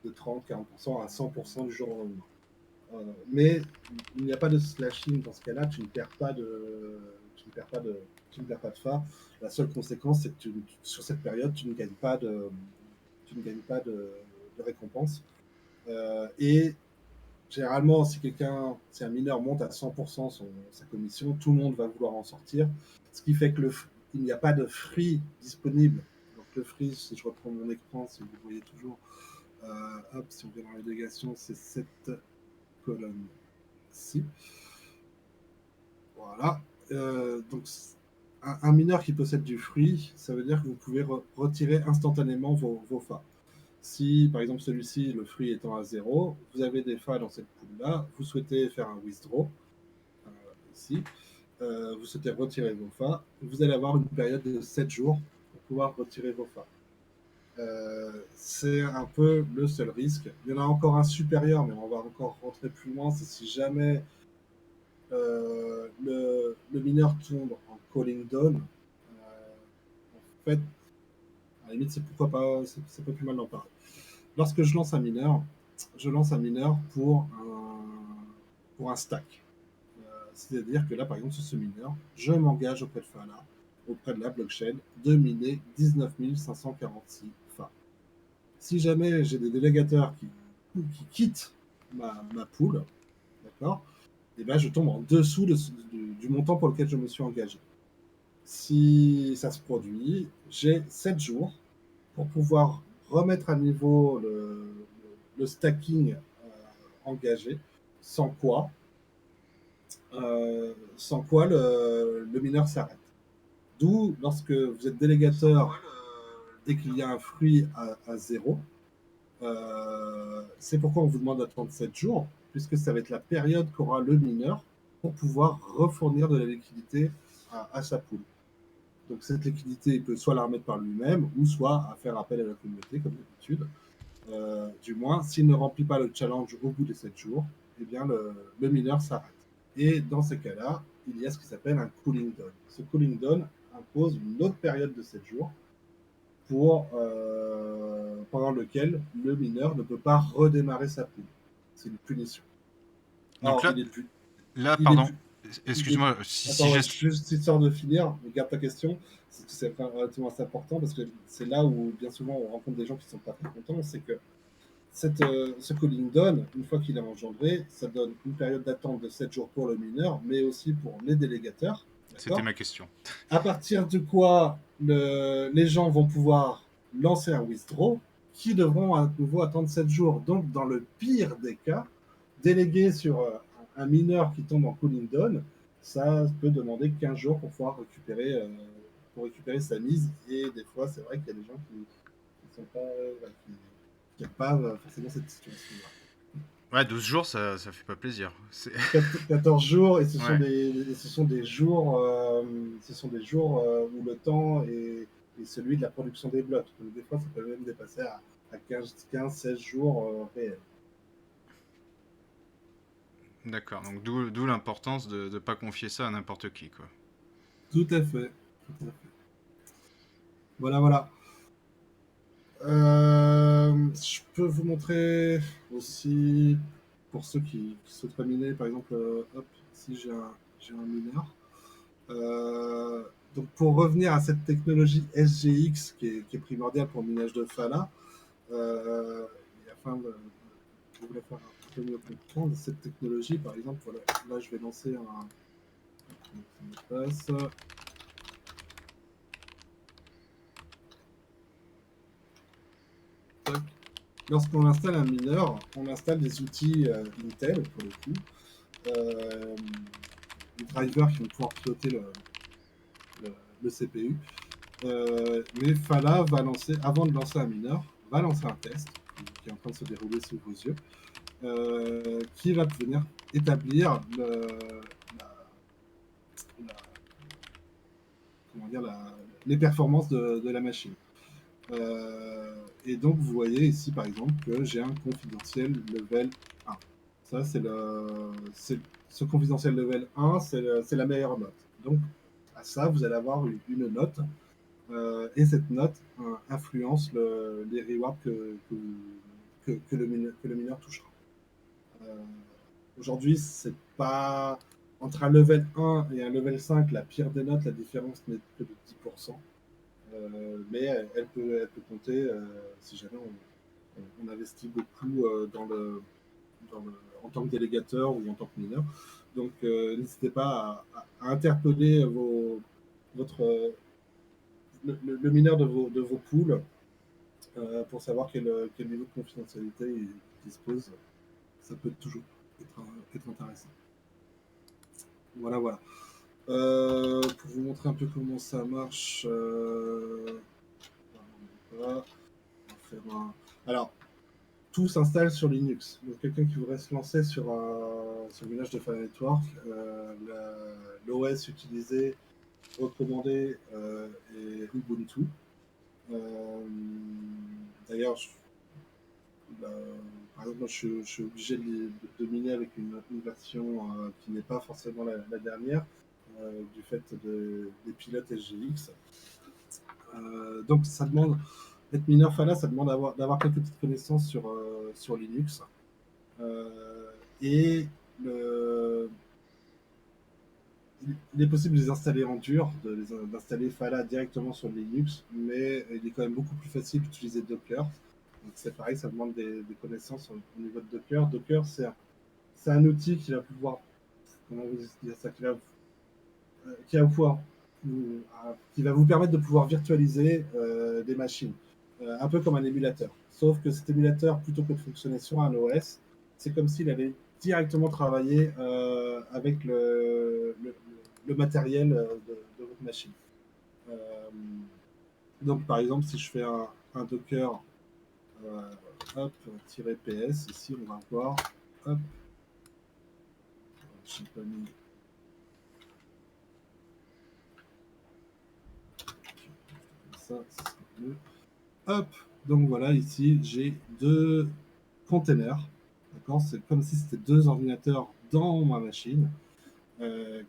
de 30-40% à 100% du jour au lendemain. Mais il n'y a pas de slashing dans ce cas-là, tu ne perds pas de phare. La seule conséquence, c'est que sur cette période, tu ne gagnes pas de récompense. Et généralement, si un mineur monte à 100% sa commission, tout le monde va vouloir en sortir. Ce qui fait que il n'y a pas de free disponible. Donc le free, si je reprends mon écran, si vous voyez toujours, hop, si on vient dans la délégation, c'est cette colonne-ci. Voilà. Donc un mineur qui possède du free, ça veut dire que vous pouvez retirer instantanément vos FA. Si, par exemple, celui-ci, le free étant à 0, vous avez des FA dans cette pool-là, vous souhaitez faire un withdraw, ici, vous souhaitez retirer vos FA, vous allez avoir une période de 7 jours pour pouvoir retirer vos FA. C'est un peu le seul risque. Il y en a encore un supérieur, mais on va encore rentrer plus loin, c'est si jamais le mineur tombe en calling down, en fait, à la limite, c'est pas plus mal d'en parler. Lorsque je lance un mineur pour un stack. C'est-à-dire que là, par exemple, sur ce mineur, je m'engage auprès de Fala, auprès de la blockchain, de miner 19 546 FA. Si jamais j'ai des délégateurs qui quittent ma pool, d'accord, et ben je tombe en dessous du montant pour lequel je me suis engagé. Si ça se produit, j'ai 7 jours pour pouvoir remettre à niveau le stacking engagé, sans quoi le mineur s'arrête. D'où, lorsque vous êtes délégateur, dès qu'il y a un fruit à 0, c'est pourquoi on vous demande d'attendre 7 jours, puisque ça va être la période qu'aura le mineur pour pouvoir refournir de la liquidité à sa pool. Donc cette liquidité, il peut soit la remettre par lui-même, ou soit à faire appel à la communauté, comme d'habitude. Du moins, s'il ne remplit pas le challenge au bout des 7 jours, eh bien le mineur s'arrête. Et dans ces cas-là, il y a ce qui s'appelle un cooling down. Ce cooling down impose une autre période de 7 jours pendant lequel le mineur ne peut pas redémarrer sa pool. C'est une punition. Donc Alors, pardon, excuse-moi, si Attends, j'ai... juste histoire de finir, garde ta question, parce que c'est relativement assez important, parce que c'est là où bien souvent on rencontre des gens qui ne sont pas très contents, c'est que ce calling down, une fois qu'il est engendré, ça donne une période d'attente de 7 jours pour le mineur, mais aussi pour les délégateurs. C'était ma question. À partir de quoi les gens vont pouvoir lancer un withdraw, qui devront à nouveau attendre 7 jours. Donc, dans le pire des cas, déléguer sur un mineur qui tombe en cooling down, ça peut demander 15 jours pour pouvoir récupérer sa mise. Et des fois, c'est vrai qu'il y a des gens qui sont pas, qui n'aiment pas forcément cette situation-là. Ouais, 12 jours, ça fait pas plaisir. 14 jours, et ce Ouais. sont des jours où le temps est celui de la production des blocs. Donc, des fois, ça peut même dépasser à 15-16 jours réels. D'accord, donc d'où l'importance de ne pas confier ça à n'importe qui, quoi. Tout à fait. Voilà. Je peux vous montrer aussi, pour ceux qui souhaiteraient miner, par exemple, ici j'ai un mineur. Donc pour revenir à cette technologie SGX qui est primordiale pour le minage de Fala, et afin de vous la faire un peu mieux comprendre, cette technologie, par exemple, voilà, là je vais lancer un passe. Lorsqu'on installe un mineur, on installe des outils Intel, pour le coup, des drivers qui vont pouvoir piloter le CPU. Mais Fala va lancer, avant de lancer un mineur, va lancer un test qui est en train de se dérouler sous vos yeux, qui va venir établir les performances de la machine. Et donc vous voyez ici par exemple que j'ai un confidentiel level 1. Ça, ce confidentiel level 1, c'est la meilleure note. Donc, à ça, vous allez avoir une note. Et cette note influence les rewards que le mineur touchera. Euh, Aujourd'hui, c'est pas entre un level 1 et un level 5, la pire des notes, la différence n'est que de 10%. Mais elle peut compter si jamais on investit beaucoup en tant que délégateur ou en tant que mineur. Donc n'hésitez pas à interpeller votre, le mineur de vos pools pour savoir quel niveau de confidentialité il dispose. Ça peut toujours être intéressant. Voilà, voilà. Pour vous montrer un peu comment ça marche, on va faire alors, tout s'installe sur Linux. Donc, quelqu'un qui voudrait se lancer sur le village de Fire Network, l'OS utilisé, recommandé est Ubuntu. D'ailleurs, bah, par exemple, moi, je suis obligé de miner avec une version qui n'est pas forcément la dernière, du fait des pilotes SGX. Donc, ça demande, être mineur Fala, ça demande d'avoir quelques petites connaissances sur Linux. Et il est possible de les installer en dur, d'installer Fala directement sur Linux, mais il est quand même beaucoup plus facile d'utiliser Docker. Donc c'est pareil, ça demande des connaissances au niveau de Docker. Docker, c'est un outil qui va pouvoir, comment vous dire ça, qui va vous permettre de pouvoir virtualiser des machines, un peu comme un émulateur. Sauf que cet émulateur, plutôt que de fonctionner sur un OS, c'est comme s'il allait directement travailler avec le matériel de votre machine. Euh, donc, par exemple, si je fais un Docker -ps, ici, on va voir, hop, je sais pas mis. Ça sera mieux. Hop, donc voilà, ici j'ai deux containers. D'accord, c'est comme si c'était deux ordinateurs dans ma machine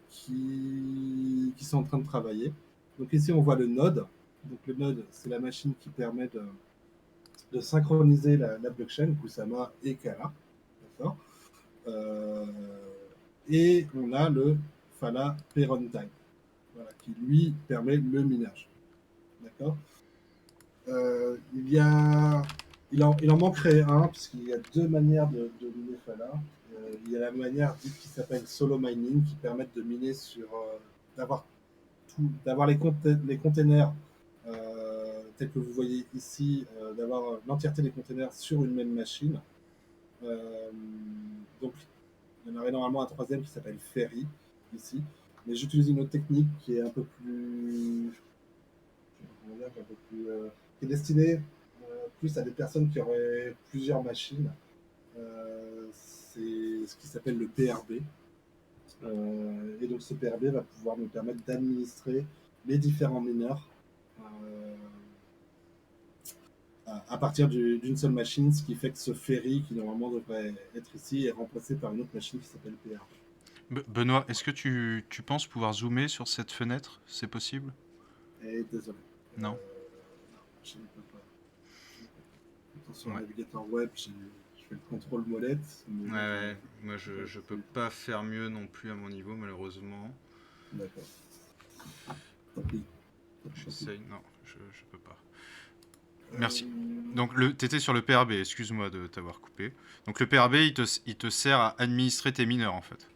qui sont en train de travailler. Donc ici on voit le node. Donc le node, c'est la machine qui permet de synchroniser la blockchain, Kusama et Kala. D'accord. Euh, et on a le Fala Runtime, voilà, qui lui permet le minage. D'accord. Il en manquerait un, puisqu'il y a deux manières de miner Fala. Il y a la manière dite qui s'appelle solo mining, qui permet de miner d'avoir les containers tels que vous voyez ici, d'avoir l'entièreté des containers sur une même machine. Donc, il y en aurait normalement un troisième qui s'appelle Ferry, ici. Mais j'utilise une autre technique qui est un peu plus. Qui est destinée plus à des personnes qui auraient plusieurs machines. C'est ce qui s'appelle le PRB. Et donc ce PRB va pouvoir nous permettre d'administrer les différents mineurs à partir d'une seule machine, ce qui fait que ce ferry qui normalement devrait être ici est remplacé par une autre machine qui s'appelle PRB. Benoît, est-ce que tu penses pouvoir zoomer sur cette fenêtre? C'est possible? Et désolé. Non. Non, je ne peux pas. Sur le Ouais. navigateur web, je fais le contrôle molette. Ouais, moi je peux pas faire mieux non plus à mon niveau, malheureusement. D'accord. Tant pis. J'essaye, non, je peux pas. Merci. Donc t'étais sur le PRB, excuse-moi de t'avoir coupé. Donc le PRB, il te sert à administrer tes mineurs en fait.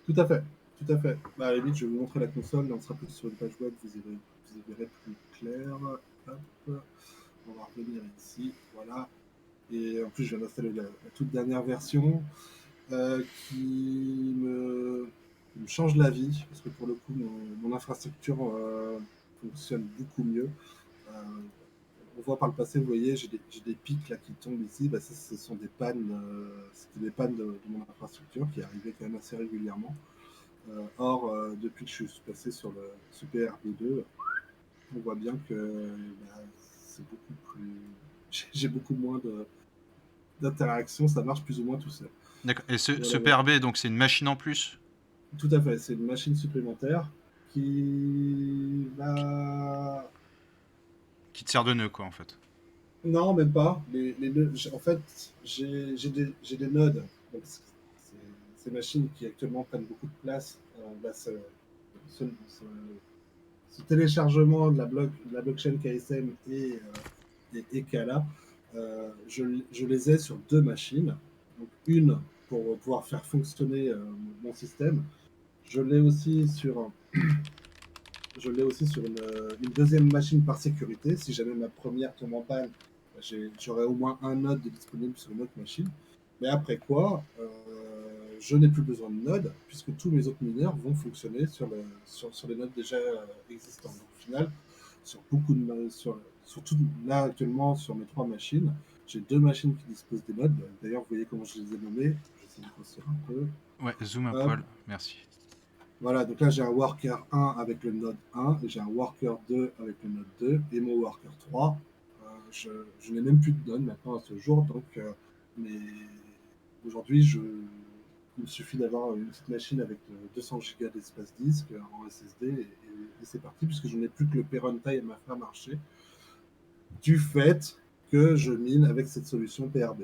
Tout à fait. Tout à fait. Bah, à la limite, je vais vous montrer la console. On sera plus sur une page web, vous y verrez plus clair. Hop. On va revenir ici. Voilà. Et en plus, je viens d'installer la toute dernière version qui me change la vie. Parce que pour le coup, mon infrastructure fonctionne beaucoup mieux. On voit par le passé, vous voyez, j'ai des pics là qui tombent ici. Bah, ça, ce sont des pannes. C'était des pannes de mon infrastructure qui arrivaient quand même assez régulièrement. Or, depuis que je suis passé sur le Super RB2, on voit bien que bah, c'est beaucoup plus. J'ai beaucoup moins d'interactions, ça marche plus ou moins tout seul. D'accord. Et ce Voilà, voilà. PRB, donc c'est une machine en plus? Tout à fait, c'est une machine supplémentaire qui va... Qui te sert de nœud, quoi, en fait. Non, même pas. En fait, j'ai des nodes. Donc, ces machines qui actuellement prennent beaucoup de place, ce- ce- ce téléchargement de la blockchain KSM et Kala, je les ai sur deux machines. Donc une pour pouvoir faire fonctionner mon système. Je l'ai aussi sur, je l'ai aussi sur une deuxième machine par sécurité. Si jamais ma première tombe en panne, j'aurai au moins un node de disponible sur une autre machine. Mais après quoi, je n'ai plus besoin de nodes, puisque tous mes autres mineurs vont fonctionner sur les nodes déjà existants. Donc, au final, sur beaucoup de là actuellement sur mes trois machines, j'ai deux machines qui disposent des nodes. D'ailleurs, vous voyez comment je les ai nommées. J'essaie de grossir un peu. Ouais, zoom un Hop. poil, merci. Voilà, donc là j'ai un worker 1 avec le node 1, et j'ai un worker 2 avec le node 2, et mon worker 3, je n'ai même plus de node maintenant à ce jour, donc mais aujourd'hui il me suffit d'avoir une petite machine avec 200 Go d'espace disque en SSD, et c'est parti, puisque je n'ai plus que le P-Runtime à faire marcher, du fait que je mine avec cette solution PRB.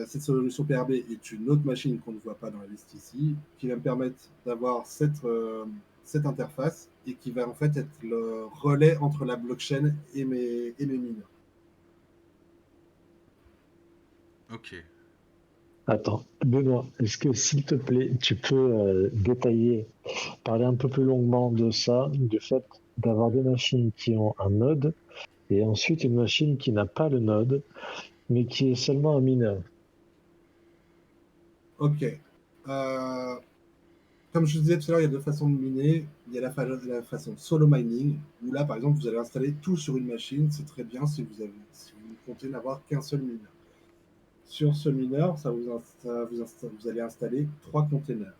Cette solution PRB est une autre machine qu'on ne voit pas dans la liste ici, qui va me permettre d'avoir cette interface, et qui va en fait être le relais entre la blockchain et mes mineurs. Ok. Attends, Benoît, est-ce que s'il te plaît, tu peux détailler, parler un peu plus longuement de ça, du fait d'avoir des machines qui ont un node et ensuite une machine qui n'a pas le node, mais qui est seulement un mineur. Ok. Comme je vous disais tout à l'heure, il y a deux façons de miner. Il y a la façon solo mining, où là, par exemple, vous allez installer tout sur une machine. C'est très bien si vous comptez n'avoir qu'un seul mineur. Sur ce mineur, vous allez installer trois containers.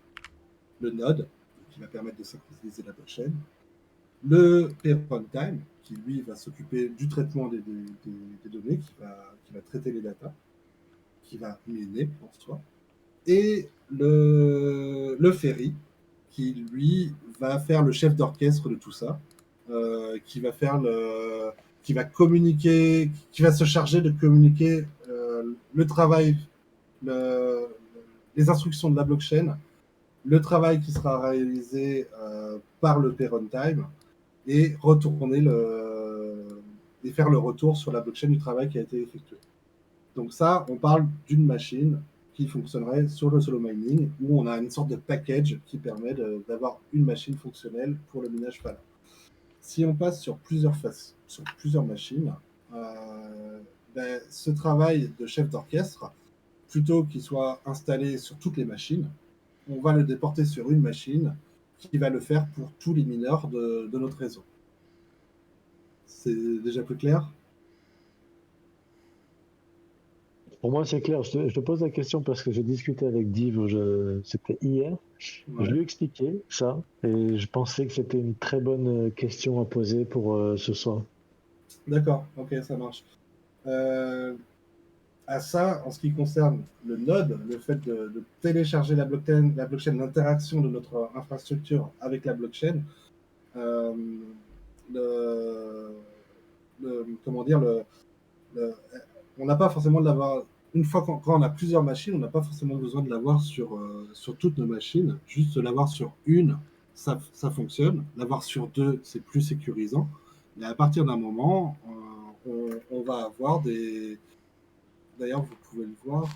Le node, qui va permettre de synchroniser la blockchain. Le runtime, qui lui va s'occuper du traitement des données, qui va traiter les datas, qui va miner en soi. Et le ferry, qui lui va faire le chef d'orchestre de tout ça, qui va communiquer, qui va se charger de communiquer le travail, le- les instructions de la blockchain, le travail qui sera réalisé par le P-Runtime, et et faire le retour sur la blockchain du travail qui a été effectué. Donc ça, on parle d'une machine qui fonctionnerait sur le solo mining, où on a une sorte de package qui permet d'avoir une machine fonctionnelle pour le minage Fala. Si on passe sur plusieurs machines, ce travail de chef d'orchestre, plutôt qu'il soit installé sur toutes les machines, on va le déporter sur une machine qui va le faire pour tous les mineurs de notre réseau. C'est déjà plus clair? Pour moi, c'est clair. Je te pose la question parce que j'ai discuté avec Div, c'était hier. Je Ouais. lui ai expliqué ça et je pensais que c'était une très bonne question à poser pour ce soir. D'accord, ok, ça marche. Euh, à ça, en ce qui concerne le node, le fait de télécharger la blockchain, l'interaction de notre infrastructure avec la blockchain, euh, le, comment dire, le- on n'a pas forcément de l'avoir. Une fois quand on a plusieurs machines, on n'a pas forcément besoin de l'avoir sur toutes nos machines. Juste l'avoir sur une, ça fonctionne. L'avoir sur deux, c'est plus sécurisant. Et à partir d'un moment, on va avoir des. D'ailleurs, vous pouvez le voir.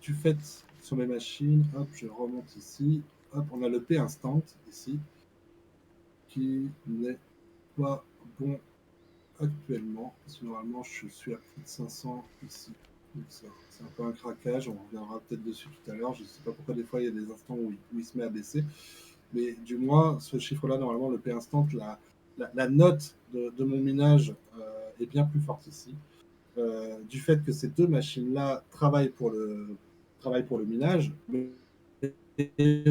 Du fait sur mes machines, hop, je remonte ici. Hop, on a le P instant ici, qui n'est pas bon actuellement, parce que normalement je suis à plus de 500 ici. Donc c'est un peu un craquage, on reviendra peut-être dessus tout à l'heure. Je ne sais pas pourquoi des fois il y a des instants où il se met à baisser. Mais du moins, ce chiffre-là, normalement, le P instant, la note de mon minage est bien plus forte ici. Du fait que ces deux machines-là travaillent pour le minage, mais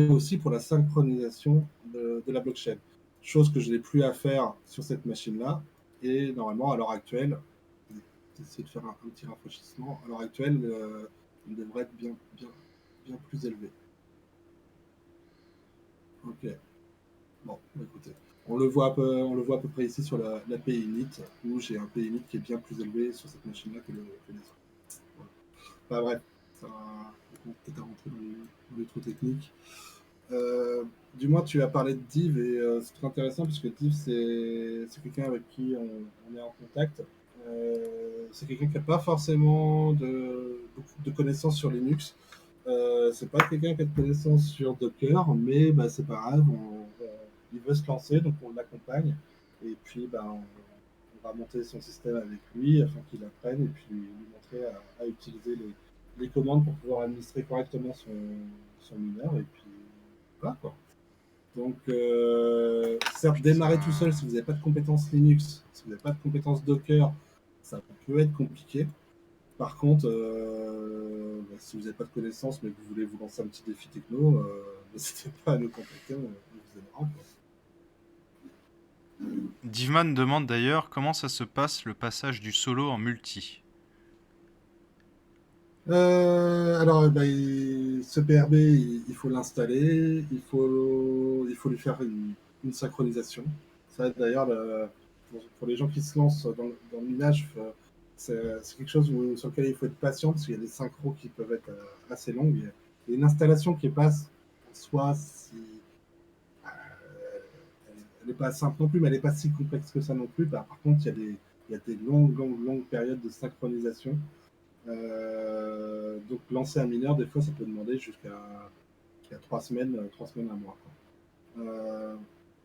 aussi pour la synchronisation de la blockchain. Chose que je n'ai plus à faire sur cette machine-là. Et normalement, à l'heure actuelle, essayer de faire un petit rafraîchissement. À l'heure actuelle, il devrait être bien. bien plus élevé. Ok. Bon, bah, écoutez. On le voit à peu près ici sur la PINIT, où j'ai un PINIT qui est bien plus élevé sur cette machine-là que les autres. Voilà. Enfin bref, ça va peut-être à rentrer dans les trous techniques. Euh, du moins, tu as parlé de Div et c'est très intéressant puisque Div, c'est quelqu'un avec qui on est en contact. C'est quelqu'un qui n'a pas forcément beaucoup de connaissances sur Linux. C'est pas quelqu'un qui a de connaissances sur Docker, mais bah, c'est pas grave, il veut se lancer, donc on l'accompagne. Et puis, bah, on va monter son système avec lui afin qu'il apprenne et puis lui montrer à utiliser les commandes pour pouvoir administrer correctement son mineur. Et puis, voilà quoi. Donc, certes, démarrer tout seul si vous n'avez pas de compétences Linux, si vous n'avez pas de compétences Docker, ça peut être compliqué. Par contre, bah, si vous n'avez pas de connaissances mais que vous voulez vous lancer un petit défi techno, n'hésitez pas à nous contacter, on vous aidera, quoi. Divman demande d'ailleurs comment ça se passe le passage du solo en multi. Alors, bah, ce PRB, il faut l'installer, il faut lui faire une synchronisation. Ça, d'ailleurs, pour les gens qui se lancent dans le minage, c'est quelque chose sur lequel il faut être patient parce qu'il y a des synchros qui peuvent être assez longues. Il y a une installation qui est pas en soi si. Elle n'est pas simple non plus, mais elle n'est pas si complexe que ça non plus. Par contre, il y a des longues périodes de synchronisation. Donc lancer un mineur, des fois, ça peut demander jusqu'à 3 semaines, 3 semaines, un mois, quoi.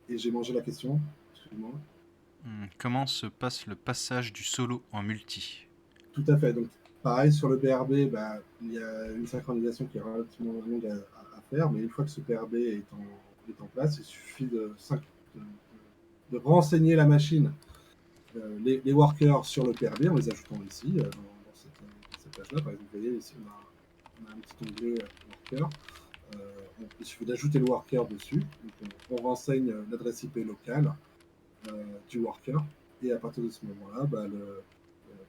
Et j'ai mangé la question, excuse-moi. Comment se passe le passage du solo en multi? Tout à fait. Donc, pareil, sur le PRB, bah, il y a une synchronisation qui est relativement longue à faire, mais une fois que ce PRB est en place, il suffit de renseigner la machine, les workers sur le PRB en les ajoutant ici, dans cette page-là. Par exemple, vous voyez ici, on a un petit onglet worker. Il suffit d'ajouter le worker dessus. Donc, on renseigne l'adresse IP locale du worker. Et à partir de ce moment-là, bah,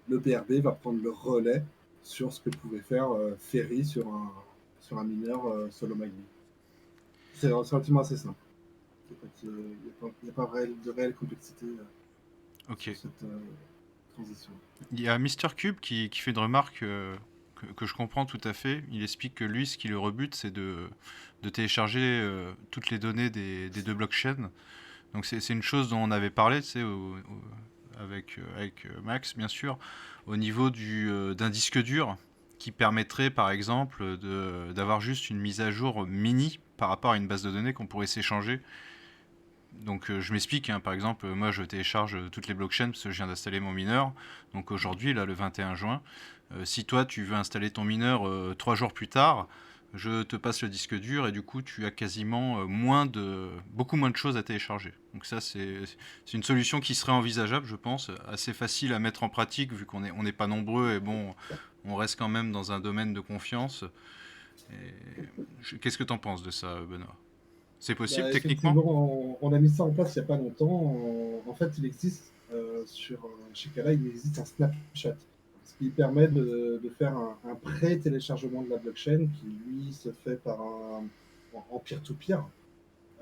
le PRB va prendre le relais sur ce que pouvait faire Ferry sur un mineur solo Magni. C'est relativement assez simple. Il n'y a pas de réelle complexité Ok. sur cette transition. Il y a Mister Cube qui fait une remarque que je comprends tout à fait. Il explique que lui, ce qui le rebute, c'est de télécharger toutes les données des deux blockchains. Donc c'est une chose dont on avait parlé, tu sais, avec Max, bien sûr, au niveau d'un disque dur qui permettrait, par exemple, d'avoir juste une mise à jour mini par rapport à une base de données qu'on pourrait s'échanger. Donc je m'explique, hein, par exemple, moi je télécharge toutes les blockchains parce que je viens d'installer mon mineur. Donc aujourd'hui, là, le 21 juin, si toi tu veux installer ton mineur 3 jours plus tard, je te passe le disque dur et du coup tu as quasiment beaucoup moins de choses à télécharger. Donc ça c'est une solution qui serait envisageable, je pense, assez facile à mettre en pratique vu on n'est pas nombreux et bon, on reste quand même dans un domaine de confiance. Qu'est-ce que tu en penses de ça, Benoît? C'est possible Bah, techniquement? effectivement, on a mis ça en place il n'y a pas longtemps. En fait, il existe chez Kala, il existe un snapshot, ce qui permet de faire un pré-téléchargement de la blockchain qui, lui, se fait en peer-to-peer.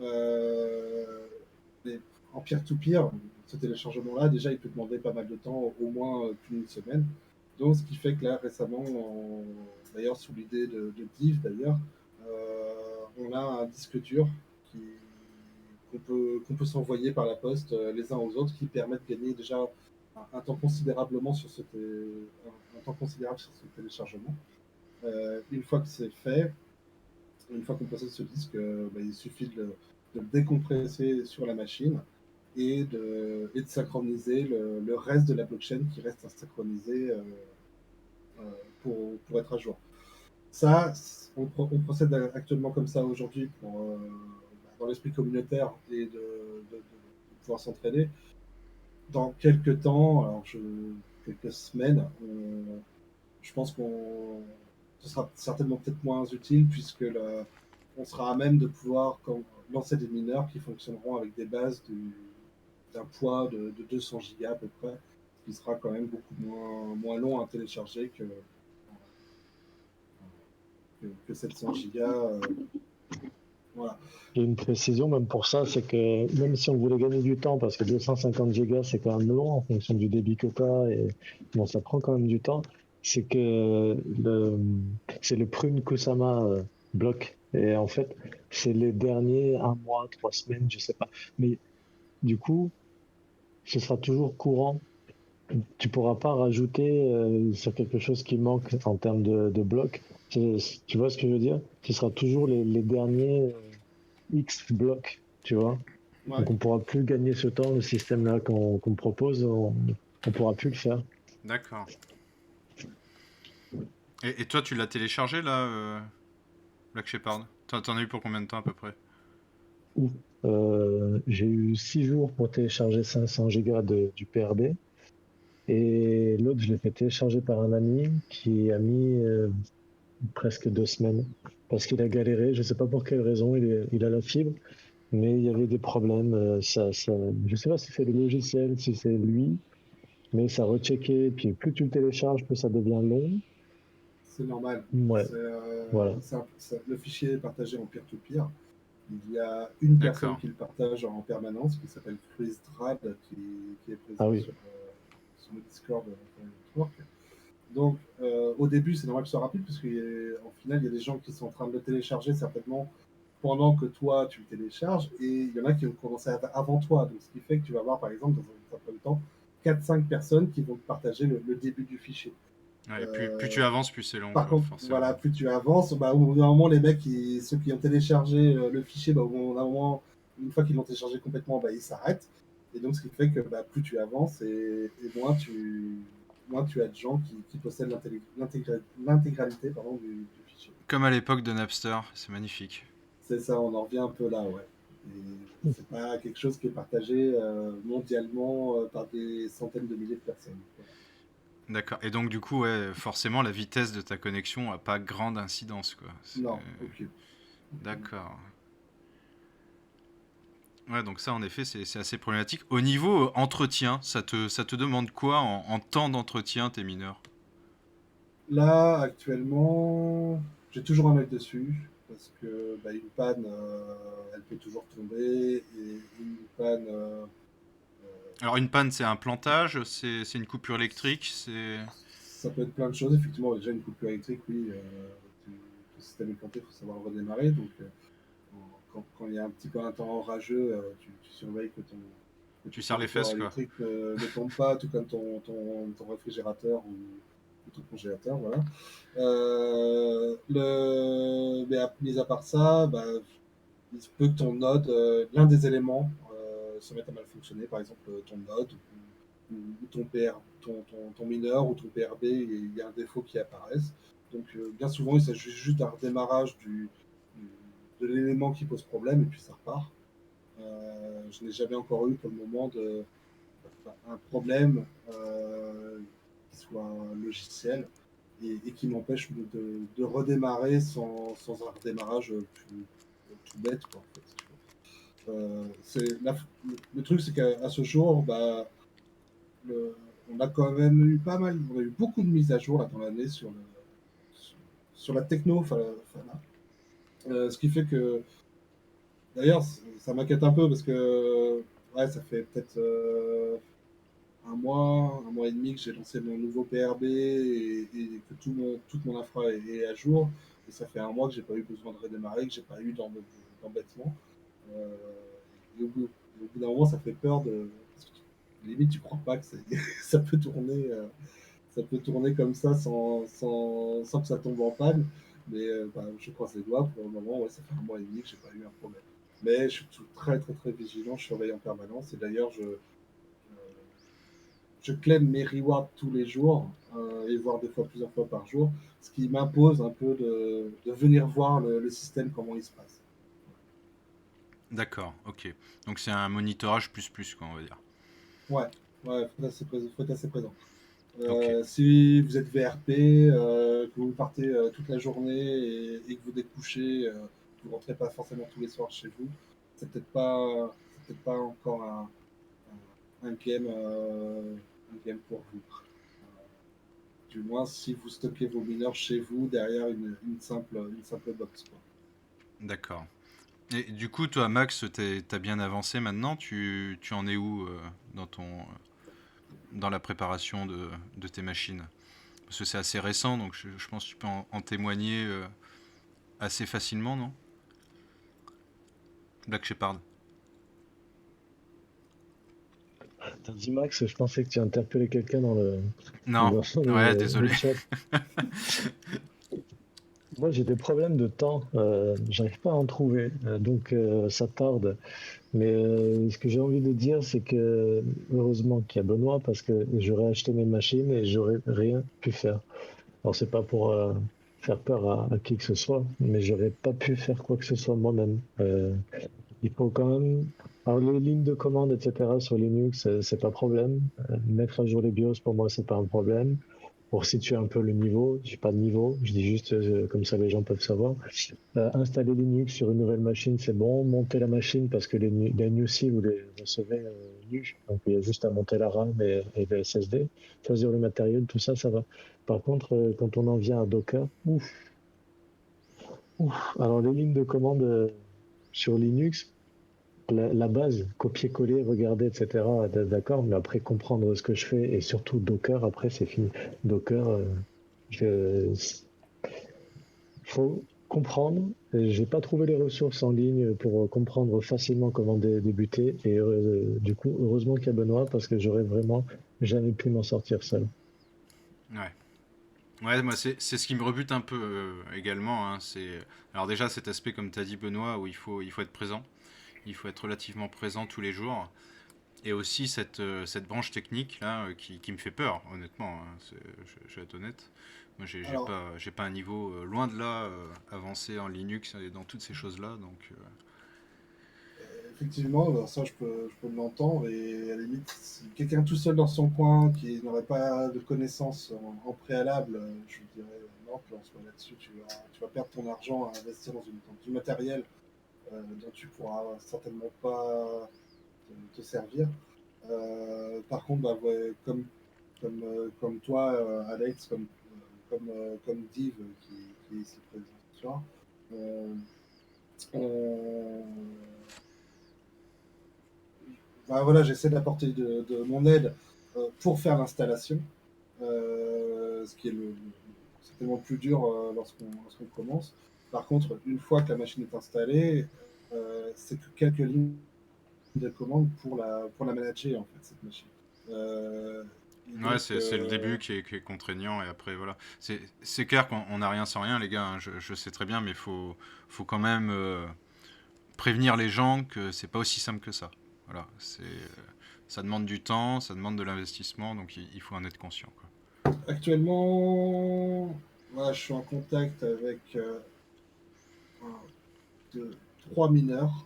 Euh, mais en peer-to-peer, ce téléchargement-là, déjà, il peut demander pas mal de temps, au moins plus d'une semaine. Donc, ce qui fait que là, récemment, d'ailleurs, sous l'idée de Div, d'ailleurs, on a un disque dur qui, qu'on peut s'envoyer par la poste les uns aux autres, qui permettent de gagner déjà un temps considérablement sur un temps considérable sur ce téléchargement. Une fois que c'est fait, une fois qu'on possède ce disque, bah, il suffit de le décompresser sur la machine et de synchroniser le reste de la blockchain qui reste à synchroniser pour être à jour. Ça, on procède actuellement comme ça aujourd'hui dans l'esprit communautaire et de pouvoir s'entraîner. Dans quelques temps, quelques semaines, je pense ce sera certainement peut-être moins utile puisque on sera à même de pouvoir lancer des mineurs qui fonctionneront avec des bases d'un poids de 200 gigas à peu près, ce qui sera quand même beaucoup moins long à télécharger que 700 gigas. Voilà. J'ai une précision même pour ça, c'est que même si on voulait gagner du temps, parce que 250 gigas c'est quand même long en fonction du débit que tu as, et bon, ça prend quand même du temps, c'est que c'est le Prune Kusama bloc. Et en fait, c'est les derniers un mois, 3 semaines, je sais pas. Mais du coup, ce sera toujours courant. Tu pourras pas rajouter sur quelque chose qui manque en termes de blocs. Tu vois ce que je veux dire? Ce sera toujours les derniers X blocs, tu vois? Ouais. Donc on pourra plus gagner ce temps, le système-là qu'on propose, on pourra plus le faire. D'accord. Et toi, tu l'as téléchargé là, Black Shepard? T'en as eu pour combien de temps à peu près? Ou j'ai eu 6 jours pour télécharger 500 gigas du PRB et l'autre je l'ai fait télécharger par un ami qui a mis presque 2 semaines parce qu'il a galéré, je sais pas pour quelle raison, il a la fibre, mais il y avait des problèmes. Je sais pas si c'est le logiciel, si c'est lui, mais ça recheckait, puis plus tu le télécharges, plus ça devient long. C'est normal. Ouais, voilà. Le fichier est partagé en peer-to-peer. Il y a une personne D'accord. qui le partage en permanence, qui s'appelle Chris Drad, qui est Ah présent oui, sur le Discord de Fire Network. Donc, au début, c'est normal que ce soit rapide, parce qu'en final, il y a des gens qui sont en train de le télécharger certainement pendant que toi, tu le télécharges, et il y en a qui ont commencé avant toi. Donc, ce qui fait que tu vas avoir, par exemple, dans un certain temps, 4-5 personnes qui vont partager le début du fichier. Ouais, plus tu Euh, avances, plus c'est long, Par quoi, contre, forcément. voilà, plus tu avances, bah, au bout d'un moment, les mecs, ceux qui ont téléchargé le fichier, bah, au bout d'un moment, une fois qu'ils l'ont téléchargé complètement, bah, ils s'arrêtent. Et donc, ce qui fait que bah, plus tu avances et moins tu as de gens qui possèdent l'intégralité du fichier. Comme à l'époque de Napster, c'est magnifique. C'est ça, on en revient un peu là, ouais. Et c'est pas quelque chose qui est partagé mondialement par des centaines de milliers de personnes. Voilà. D'accord. Et donc, du coup, ouais, forcément, la vitesse de ta connexion a pas grande incidence, quoi. Non, aucune. D'accord. Ouais, donc ça, en effet, c'est assez problématique. Au niveau entretien, ça te demande quoi en temps d'entretien, tes mineurs? Là, actuellement, j'ai toujours un œil dessus parce que bah, une panne, elle peut toujours tomber et une panne, Alors, une panne, c'est un plantage, c'est une coupure électrique, c'est... ça peut être plein de choses. Effectivement, déjà une coupure électrique, oui, le système est planté, il faut savoir le redémarrer. Donc, quand il y a un petit peu un temps orageux, tu surveilles que Tu ton serres les conducteur fesses, quoi. électrique ne tombe pas, tout comme ton réfrigérateur ou ton congélateur, voilà. Mais mis à part ça, bah, il se peut que ton node, l'un des éléments se mette à mal fonctionner, par exemple ton node ou ton mineur ou ton PRB, il y a un défaut qui apparaisse. Donc bien souvent, il s'agit juste d'un redémarrage de l'élément qui pose problème et puis ça repart. Je n'ai jamais encore eu pour le moment un problème qui soit logiciel et qui m'empêche de redémarrer sans un redémarrage tout bête, quoi, en fait, si tu veux. Le truc, c'est qu'à ce jour, bah, le- on a quand même eu on a eu beaucoup de mises à jour là, dans l'année sur, sur la techno, ce qui fait que, d'ailleurs, ça m'inquiète un peu parce que ouais, ça fait peut-être un mois et demi que j'ai lancé mon nouveau PRB et que toute mon infra est à jour. Et ça fait un mois que j'ai pas eu besoin de redémarrer, que j'ai pas eu d'embêtement. Euh, au bout d'un moment, ça fait peur parce que, limite, tu crois pas que ça peut tourner, ça peut tourner comme ça sans que ça tombe en panne. Mais bah, je croise les doigts. Pour le moment, ouais, ça fait un mois et demi que j'ai pas eu un problème. Mais je suis très très très vigilant, je surveille en permanence. Et d'ailleurs, je claim mes rewards tous les jours, et voire des fois plusieurs fois par jour, ce qui m'impose un peu de venir voir le système, comment il se passe. D'accord, ok. Donc c'est un monitorage plus, quoi, on va dire. Ouais, ouais, faut être assez présent. Ok. Si vous êtes VRP, que vous partez toute la journée et que vous découchez, que vous rentrez pas forcément tous les soirs chez vous, c'est peut-être pas encore un game pour vous. du moins si vous stockez vos mineurs chez vous derrière une simple box, quoi. D'accord. Et du coup, toi, Max, t'as bien avancé maintenant. Tu en es où dans la préparation de tes machines? Parce que c'est assez récent, donc je pense que tu peux en témoigner assez facilement, non? Black Shepard. T'as dit Max, je pensais que tu interpellais quelqu'un Non, dans ouais, le désolé. chat. Moi, j'ai des problèmes de temps. J'arrive pas à en trouver, donc ça tarde. Mais ce que j'ai envie de dire, c'est que heureusement qu'il y a Benoît parce que j'aurais acheté mes machines et j'aurais rien pu faire. Alors, c'est pas pour faire peur à qui que ce soit, mais j'aurais pas pu faire quoi que ce soit moi-même. Il faut quand même. Alors, les lignes de commande, etc., sur Linux, c'est pas problème. Mettre à jour les BIOS, pour moi, c'est pas un problème. Pour situer un peu le niveau, j'ai pas de niveau, je dis juste comme ça les gens peuvent savoir. Installer Linux sur une nouvelle machine, c'est bon. Monter la machine parce que les NUC, vous les recevez nus. Donc il y a juste à monter la RAM et le SSD. Choisir le matériel, tout ça, ça va. Par contre, quand on en vient à Docker, ouf, ouf. Alors les lignes de commande sur Linux, la base, copier-coller, regarder, etc. D'accord, mais après comprendre ce que je fais et surtout Docker, après c'est fini. Docker, je, faut comprendre. J'ai pas trouvé les ressources en ligne pour comprendre facilement comment débuter. Et du coup, heureusement qu'il y a Benoît parce que j'aurais vraiment jamais pu m'en sortir seul. Ouais. Ouais, moi c'est ce qui me rebute un peu également, hein. Alors déjà cet aspect comme tu as dit Benoît où il faut être présent, il faut être relativement présent tous les jours et aussi cette branche technique là qui me fait peur honnêtement, hein. Je vais être honnête. Moi Alors, j'ai pas un niveau loin de là avancé en Linux et dans toutes ces choses-là donc effectivement, alors ça je peux l'entendre et à la limite, si quelqu'un tout seul dans son coin qui n'aurait pas de connaissances en préalable, je lui dirais non, lance-toi là-dessus, tu vas perdre ton argent à investir dans du matériel dont tu pourras certainement pas te servir. Par contre, bah, ouais, comme toi, Alex, comme Div qui est ici présent ce soir, on, on- bah, voilà, j'essaie d'apporter de mon aide pour faire l'installation, ce qui est c'est tellement plus dur lorsqu'on commence. Par contre, une fois que la machine est installée, c'est que quelques lignes de commande pour la manager, en fait, cette machine. Euh, et ouais, donc, c'est le début qui est contraignant et après voilà. C'est clair qu'on n'a rien sans rien les gars, hein. Je sais très bien mais faut quand même prévenir les gens que c'est pas aussi simple que ça. Voilà, ça demande du temps, ça demande de l'investissement, donc il faut en être conscient, quoi. actuellement, voilà, je suis en contact avec deux, trois mineurs,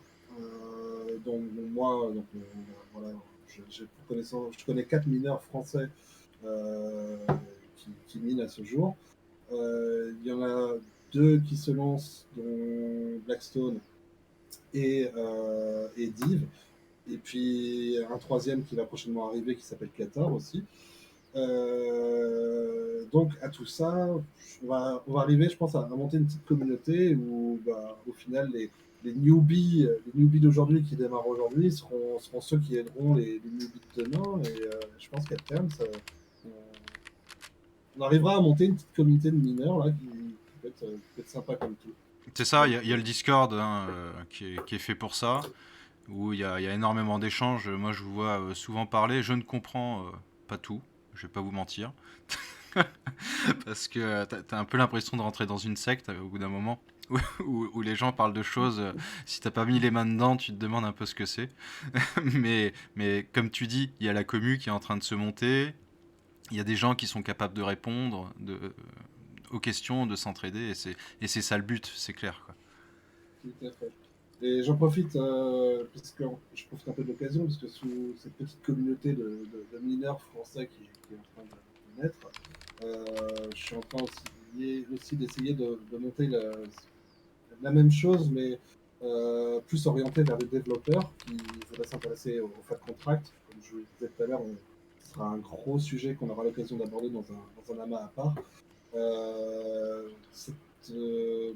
dont moi, donc, voilà, je connais quatre mineurs français qui minent à ce jour. Il y en a deux qui se lancent, dont Blackstone et Div. Et puis un troisième qui va prochainement arriver qui s'appelle Qatar aussi. Donc à tout ça, on va arriver, je pense, à monter une petite communauté où, bah, au final, les newbies d'aujourd'hui qui démarrent aujourd'hui seront ceux qui aideront les newbies de demain. Et je pense qu'à terme, on, on arrivera à monter une petite communauté de mineurs là, qui peut être sympa comme tout. C'est ça, Donc, il y a le Discord hein, qui est fait pour ça, où il y a énormément d'échanges. Moi, je vous vois souvent parler. Je ne comprends pas tout, je vais pas vous mentir. Parce que t'as un peu l'impression de rentrer dans une secte au bout d'un moment. Où les gens parlent de choses, si t'as pas mis les mains dedans, tu te demandes un peu ce que c'est. Mais comme tu dis, il y a la commu qui est en train de se monter, il y a des gens qui sont capables de répondre aux questions, de s'entraider, et c'est ça le but, c'est clair, quoi. tout à fait. Et j'en profite, puisque je profite un peu de l'occasion, parce que sous cette petite communauté de mineurs français qui est en train de naître, je suis en train aussi d'essayer de monter la même chose, mais plus orienté vers les développeurs qui voudraient s'intéresser au fat contract. Comme je vous le disais tout à l'heure, sera un gros sujet qu'on aura l'occasion d'aborder dans un amas à part. C'est,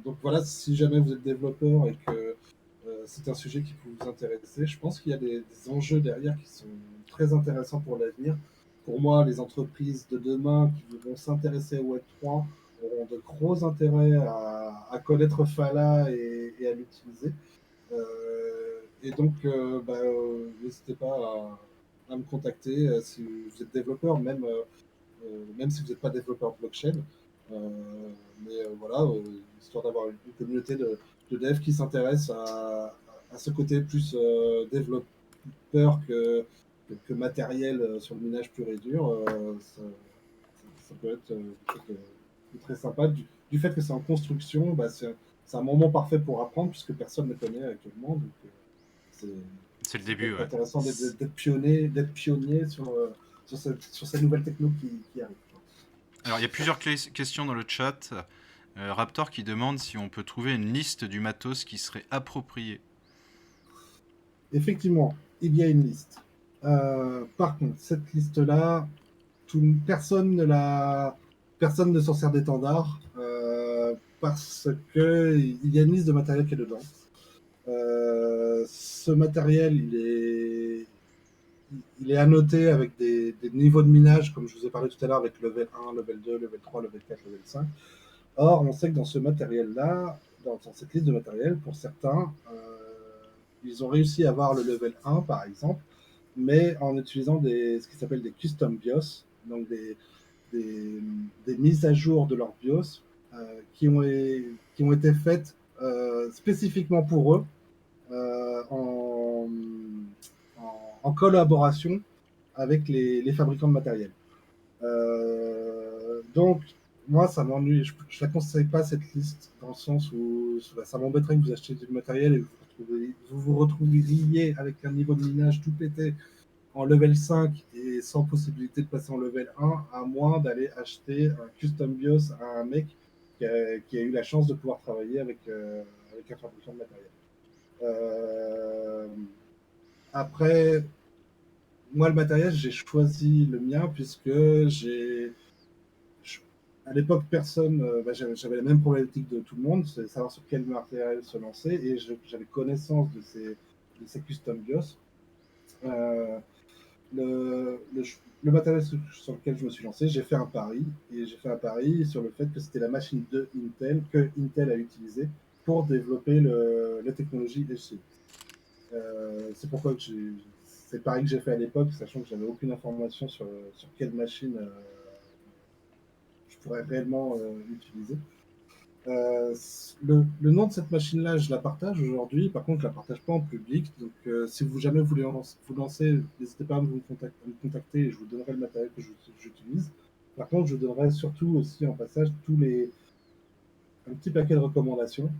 donc voilà, si jamais vous êtes développeur et que c'est un sujet qui peut vous intéresser, je pense qu'il y a des enjeux derrière qui sont très intéressants pour l'avenir. Pour moi, les entreprises de demain qui vont s'intéresser au Web3 auront de gros intérêts à connaître Fala et à l'utiliser. Et donc, n'hésitez pas à me contacter si vous êtes développeur, même si vous n'êtes pas développeur blockchain. Euh, voilà, histoire d'avoir une communauté de devs qui s'intéressent à ce côté plus développeur que matériel sur le minage pur et dur. Ça peut être quelque chose de très sympa. Du fait que c'est en construction, c'est un moment parfait pour apprendre puisque personne ne connaît actuellement. Donc, c'est C'est le ça peut début, être ouais. intéressant d'être pionnier sur ces nouvelles technos qui arrivent. Alors, il y a plusieurs questions dans le chat. Raptor qui demande si on peut trouver une liste du matos qui serait approprié. Effectivement, il y a une liste. Par contre, cette liste-là, personne ne s'en sert d'étendard parce qu'il y a une liste de matériel qui est dedans. Ce matériel, il est annoté avec des niveaux de minage, comme je vous ai parlé tout à l'heure, avec level 1, level 2, level 3, level 4, level 5. Or, on sait que dans ce matériel-là, dans cette liste de matériel, pour certains, ils ont réussi à avoir le level 1, par exemple, mais en utilisant ce qui s'appelle des custom BIOS, donc des, des mises à jour de leur BIOS qui ont été faites spécifiquement pour eux en collaboration avec les fabricants de matériel. Donc, moi, ça m'ennuie. Je ne la conseille pas, cette liste, dans le sens où ça m'embêterait que vous achetiez du matériel et vous retrouveriez avec un niveau de minage tout pété en level 5 et sans possibilité de passer en level 1, à moins d'aller acheter un custom BIOS à un mec qui a eu la chance de pouvoir travailler avec un fabricant de matériel. Après, moi, le matériel, j'ai choisi le mien puisque à l'époque, personne, j'avais la même problématique de tout le monde, c'est de savoir sur quel matériel se lancer, et j'avais connaissance de ces custom BIOS. Euh, le matériel sur lequel je me suis lancé, j'ai fait un pari, et j'ai fait un pari sur le fait que c'était la machine de Intel, que Intel a utilisée pour développer la technologie SC. C'est pourquoi c'est le pari que j'ai fait à l'époque, sachant que j'avais aucune information sur quelle machine je pourrais réellement utiliser. Euh, le nom de cette machine-là, je la partage aujourd'hui. Par contre, je la partage pas en public. Donc, si vous jamais voulez vous lancer, n'hésitez pas à me contacter et je vous donnerai le matériel que j'utilise. Par contre, je donnerai surtout aussi en passage un petit paquet de recommandations,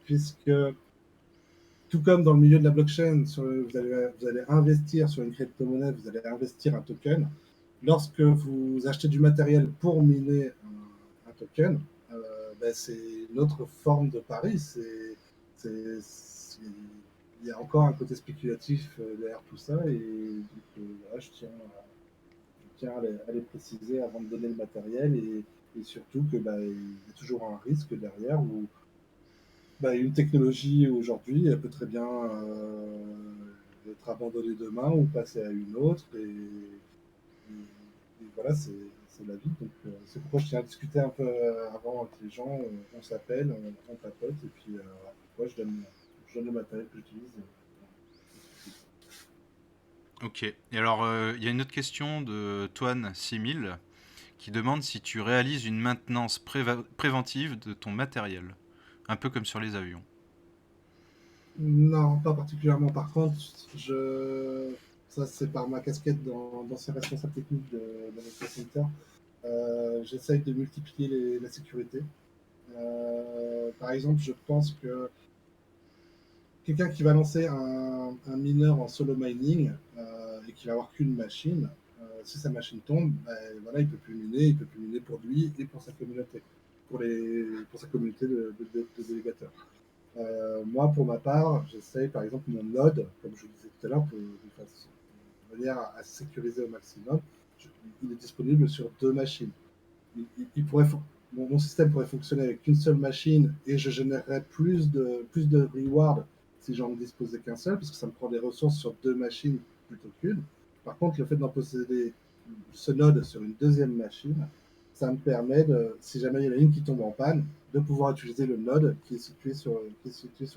puisque tout comme dans le milieu de la blockchain, vous allez investir sur une crypto-monnaie, vous allez investir un token. Lorsque vous achetez du matériel pour miner un token, c'est une autre forme de pari. Il y a encore un côté spéculatif derrière tout ça. Et donc, voilà, je tiens à les préciser avant de donner le matériel. Et surtout qu'il y a toujours un risque derrière où une technologie aujourd'hui, elle peut très bien être abandonnée demain ou passer à une autre. Et voilà, c'est la vie. Donc, c'est pourquoi je tiens à discuter un peu avant avec les gens. On s'appelle, on papote, et puis moi, je donne le matériel que j'utilise. Ok. Et alors, il y a une autre question de Toine6000 qui demande si tu réalises une maintenance préventive de ton matériel. Un peu comme sur les avions. Non, pas particulièrement. Par contre, ça c'est par ma casquette d'ancien responsable technique de notre center. J'essaye de multiplier la sécurité. Par exemple, je pense que quelqu'un qui va lancer un mineur en solo mining et qui va avoir qu'une machine, si sa machine tombe, voilà, il peut plus miner, il peut plus miner pour lui et pour sa communauté, pour sa communauté de délégateurs. Moi, pour ma part, j'essaye, par exemple, mon node, comme je vous disais tout à l'heure, manière à sécuriser au maximum, il est disponible sur 2 machines. Il pourrait, mon système pourrait fonctionner avec une seule machine et je générerais plus de rewards si j'en disposais qu'un seul, parce que ça me prend des ressources sur 2 machines plutôt qu'une. Par contre, le fait d'en posséder ce node sur une deuxième machine, ça me permet, si jamais il y en a une qui tombe en panne, de pouvoir utiliser le node qui est situé sur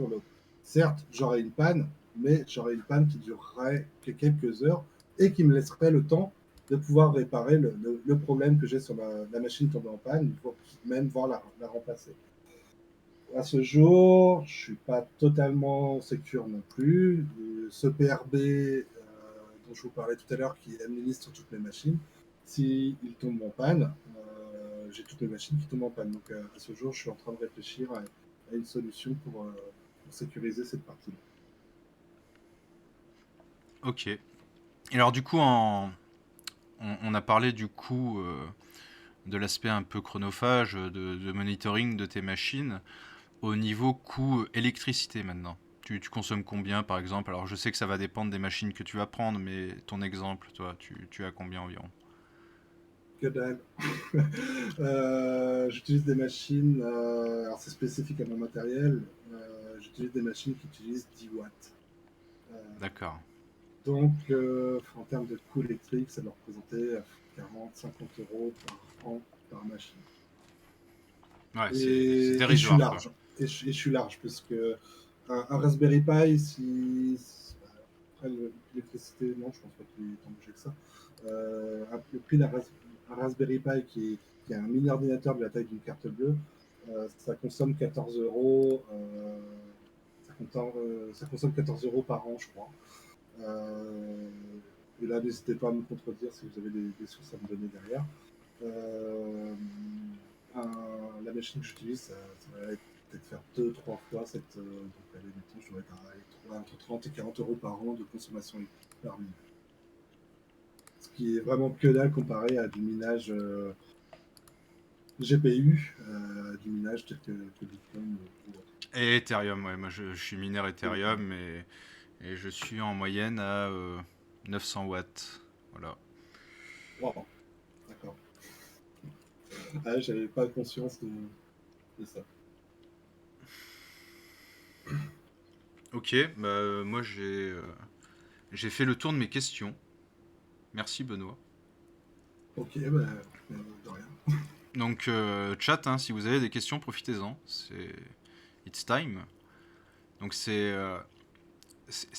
l'autre. Certes, j'aurai une panne, mais j'aurai une panne qui durerait que quelques heures et qui me laisserait le temps de pouvoir réparer le problème que j'ai sur la machine tombée en panne, pour même voir la remplacer. À ce jour, je ne suis pas totalement sécure non plus. Ce PRB dont je vous parlais tout à l'heure, qui administre toutes mes machines, s'il tombe en panne, j'ai toutes mes machines qui tombent en panne. Donc à ce jour, je suis en train de réfléchir à une solution pour sécuriser cette partie. Ok. Et alors du coup, on a parlé du coup de l'aspect un peu chronophage, de monitoring de tes machines. Au niveau coût électricité maintenant, tu consommes combien par exemple? Alors je sais que ça va dépendre des machines que tu vas prendre, mais ton exemple, toi, tu as combien environ? Que dalle. J'utilise des machines, alors c'est spécifique à mon matériel, j'utilise des machines qui utilisent 10 watts. D'accord. Donc, en termes de coût électrique, ça doit représenter 40-50 euros par an par machine. Ouais, c'est Et je suis dérisoire, quoi. large. Et je suis large, parce que un Raspberry Pi, après l'électricité, non, je pense pas qu'il est tant bougé que ça. Le prix d'un Raspberry Pi qui a un mini ordinateur de la taille d'une carte bleue, ça consomme 14 euros. Ça consomme 14 euros par an, je crois. Et là, n'hésitez pas à me contredire si vous avez des sources à me donner derrière. La machine que j'utilise, ça va peut-être faire 2-3 fois cette. Donc, allez, mettons, je dois être entre 30 et 40 euros par an de consommation électrique par mine. Ce qui est vraiment que dalle comparé à du minage GPU, du minage tel que Bitcoin ou autre. Et Ethereum, ouais, moi je suis mineur Ethereum et je suis en moyenne à 900 watts. Voilà. Wow, d'accord. Ah, j'avais pas conscience de ça. Ok, bah, moi j'ai fait le tour de mes questions. Merci Benoît. Ok, bah, de rien. Donc chat, hein, si vous avez des questions, profitez-en. It's time. Donc c'est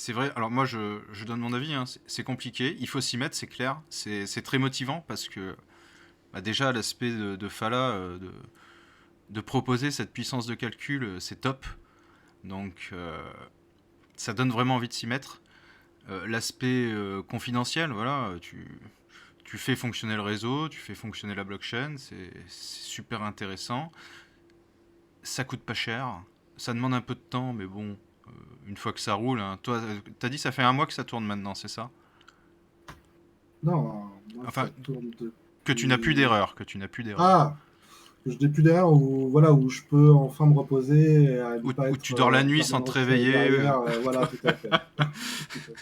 vrai. Alors moi je donne mon avis. Hein, c'est compliqué. Il faut s'y mettre, c'est clair. C'est très motivant parce que bah, déjà l'aspect de Fala, de proposer cette puissance de calcul, c'est top. Donc ça donne vraiment envie de s'y mettre. L'aspect confidentiel, voilà, tu fais fonctionner le réseau, tu fais fonctionner la blockchain, c'est super intéressant. Ça coûte pas cher, ça demande un peu de temps, mais bon, une fois que ça roule, hein, toi, t'as dit ça fait un mois que ça tourne maintenant, c'est ça? Non, moi, Enfin, ça tourne que tu n'as plus depuis. d'erreur, que tu n'as plus d'erreur. Ah! Que je n'ai plus derrière où, voilà, où je peux enfin me reposer et à ne pas Où être tu dors la nuit sans te permanente réveiller. derrière. Voilà, tout à fait. Tout à fait.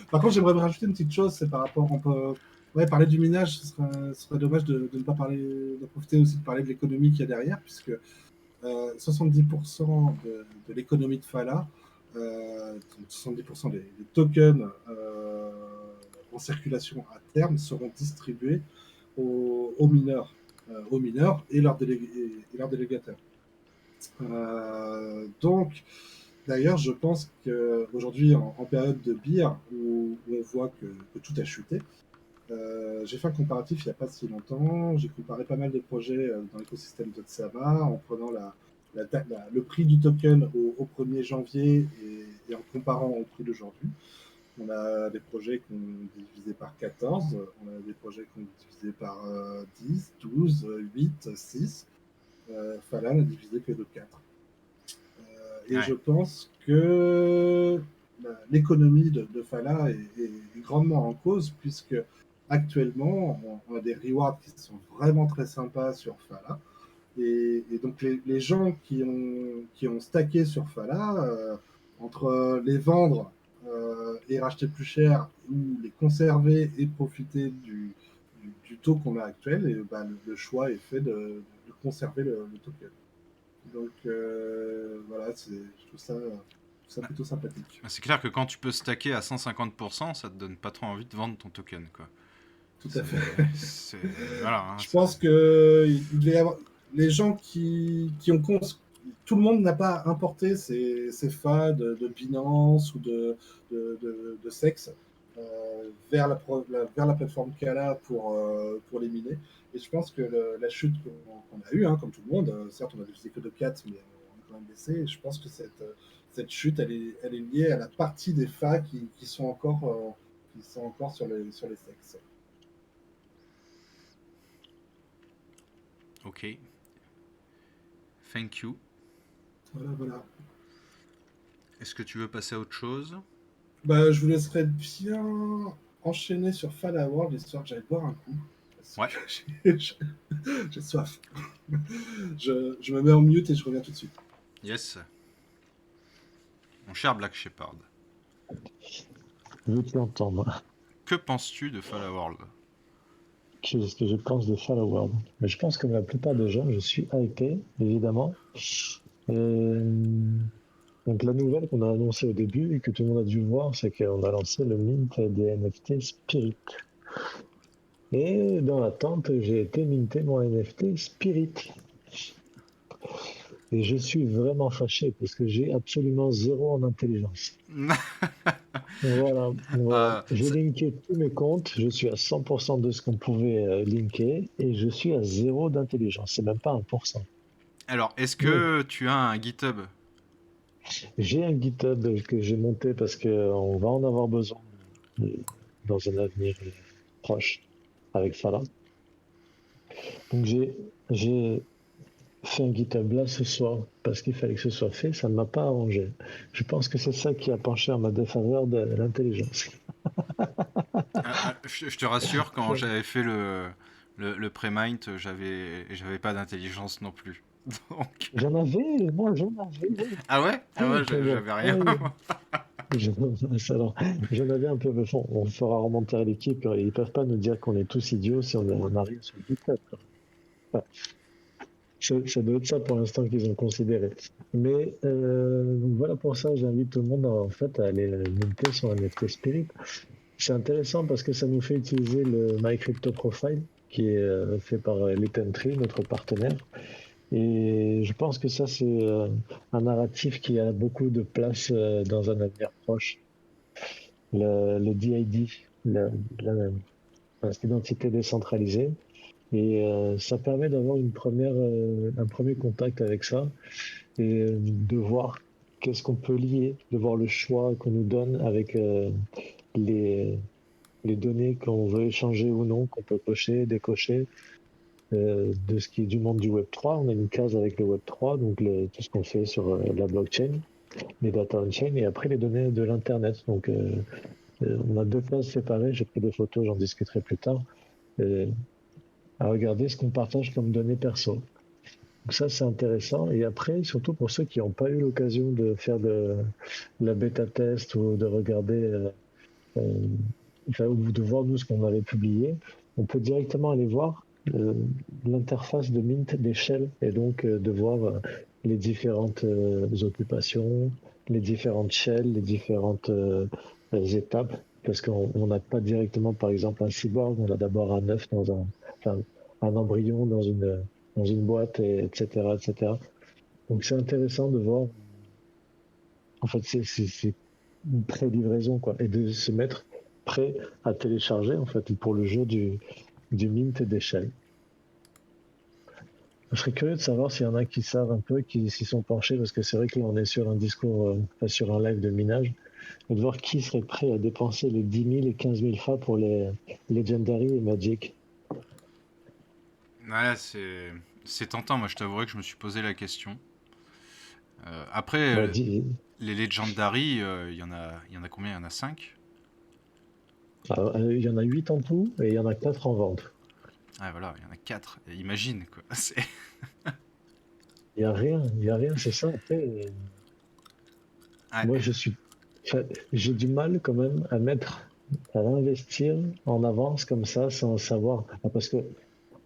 Par contre, j'aimerais rajouter une petite chose, c'est par rapport, on peut ouais, parler du minage, ce serait dommage de ne pas parler, de profiter aussi de parler de l'économie qu'il y a derrière, puisque 70% de l'économie de Fala, 70% des tokens en circulation à terme seront distribués aux mineurs, et leurs délégateurs. Donc, d'ailleurs, je pense qu'aujourd'hui, en période de bear, où on voit que tout a chuté, j'ai fait un comparatif il n'y a pas si longtemps. J'ai comparé pas mal de projets dans l'écosystème de Tsama en prenant le prix du token au 1er janvier et en comparant au prix d'aujourd'hui. On a des projets qu'on divisé par 14, on a des projets qu'on divisé par 10, 12, 8, 6. Fala n'a divisé que de 4. Et Ouais. je pense que l'économie de Fala est grandement en cause, puisque actuellement, on a des rewards qui sont vraiment très sympas sur Fala. Et donc, les gens qui ont stacké sur Fala, entre les vendre et racheter plus cher ou les conserver et profiter du taux qu'on a actuel, et bah, le choix est fait de conserver le token. Donc voilà, je trouve ça plutôt sympathique. C'est clair que quand tu peux stacker à 150%, ça te donne pas trop envie de vendre ton token, quoi. Tout à fait. Voilà, hein, Je pense que il devait y avoir les gens qui ont tout le monde n'a pas importé ses FA de Binance ou de Sex vers la plateforme Kala pour les miner. Et je pense que la chute qu'on a eue, hein, comme tout le monde, certes on a fait que de 4, mais on a quand même baissé. Et je pense que cette chute, elle est liée à la partie des FA qui sont encore sur les Sex. ok. Thank you. Voilà, voilà. Est-ce que tu veux passer à autre chose? Bah, je vous laisserai bien enchaîner sur Fall World, histoire que j'aille boire un coup. Parce Ouais. que j'ai soif. Je me mets en mute et je reviens tout de suite. Yes. Mon cher Black Shepard, Je veux t'entendre. que penses-tu de Fall World? Qu'est-ce que je pense de Fall World? Mais je pense que la plupart des gens, je suis hypé, évidemment. Donc la nouvelle qu'on a annoncée au début et que tout le monde a dû voir, c'est qu'on a lancé le mint des NFT Spirit. Et dans l'attente, j'ai été minter mon NFT Spirit. Et je suis vraiment fâché parce que j'ai absolument zéro en intelligence. Voilà, voilà. J'ai Ça- linké tous mes comptes, je suis à 100% de ce qu'on pouvait linker et je suis à zéro d'intelligence, c'est même pas 1%. Alors, est-ce Donc, que tu as un GitHub? j'ai un GitHub que j'ai monté parce qu'on va en avoir besoin euh, dans un avenir proche avec Fala. Donc, j'ai fait un GitHub là ce soir parce qu'il fallait que ce soit fait, ça ne m'a pas arrangé. Je pense que c'est ça qui a penché en ma défaveur de l'intelligence. Je te rassure, quand j'avais fait le pré-mint, j'avais pas d'intelligence non plus. Donc... J'en avais, moi j'en avais. Ah ouais? Ah ouais, Mais bon, j'avais rien. alors, j'en avais un peu, mais bon, on fera remonter à l'équipe. Ils peuvent pas nous dire qu'on est tous idiots si on arrive sur le GitHub, quoi. Enfin, ça doit être ça pour l'instant qu'ils ont considéré. Mais donc voilà, pour ça, j'invite tout le monde en fait à aller minter sur un NFT Spirit. C'est intéressant parce que ça nous fait utiliser le MyCryptoProfile qui est fait par Litentry, notre partenaire. Et je pense que ça, c'est un narratif qui a beaucoup de place dans un avenir proche. Le DID, cette identité décentralisée. Et ça permet d'avoir un premier contact avec ça et de voir qu'est-ce qu'on peut lier, de voir le choix qu'on nous donne avec les, les données qu'on veut échanger ou non, qu'on peut cocher, décocher, de ce qui est du monde du Web3. On a une case avec le Web3, donc tout ce qu'on fait sur la blockchain, les data on-chain, et après les données de l'Internet. Donc on a deux cases séparées, j'ai pris des photos, j'en discuterai plus tard, à regarder ce qu'on partage comme données perso. Donc ça, c'est intéressant. Et après, surtout pour ceux qui n'ont pas eu l'occasion de faire de la bêta test ou de regarder, ou de voir nous ce qu'on avait publié, on peut directement aller voir l'interface de Mint des shells et donc de voir les différentes occupations, les différentes shells, les différentes étapes. Parce qu'on n'a pas directement, par exemple, un cyborg, on a d'abord un œuf enfin, un embryon dans une boîte, etc., etc. Donc c'est intéressant de voir. En fait, c'est une pré-livraison, quoi, et de se mettre prêt à télécharger, en fait, pour le jeu du Mint et des shells. Je serais curieux de savoir s'il y en a qui savent un peu, qui s'y sont penchés, parce que c'est vrai que là, on est sur un discours, sur un live de minage, et de voir qui serait prêt à dépenser les 10 000 et 15 000 FA pour les Legendary et Magic. Ouais, c'est tentant. Moi, je t'avouerai que je me suis posé la question. Après, Bah, les Legendary, il y en a combien? Il y en a 5? il y en a 8 en tout, et il y en a 4 en vente. Ah voilà, il y en a 4. Et imagine, quoi. Il y a rien, c'est ça. Après, Ouais. moi, je suis Enfin, j'ai du mal quand même à investir en avance comme ça sans savoir. Ah, parce que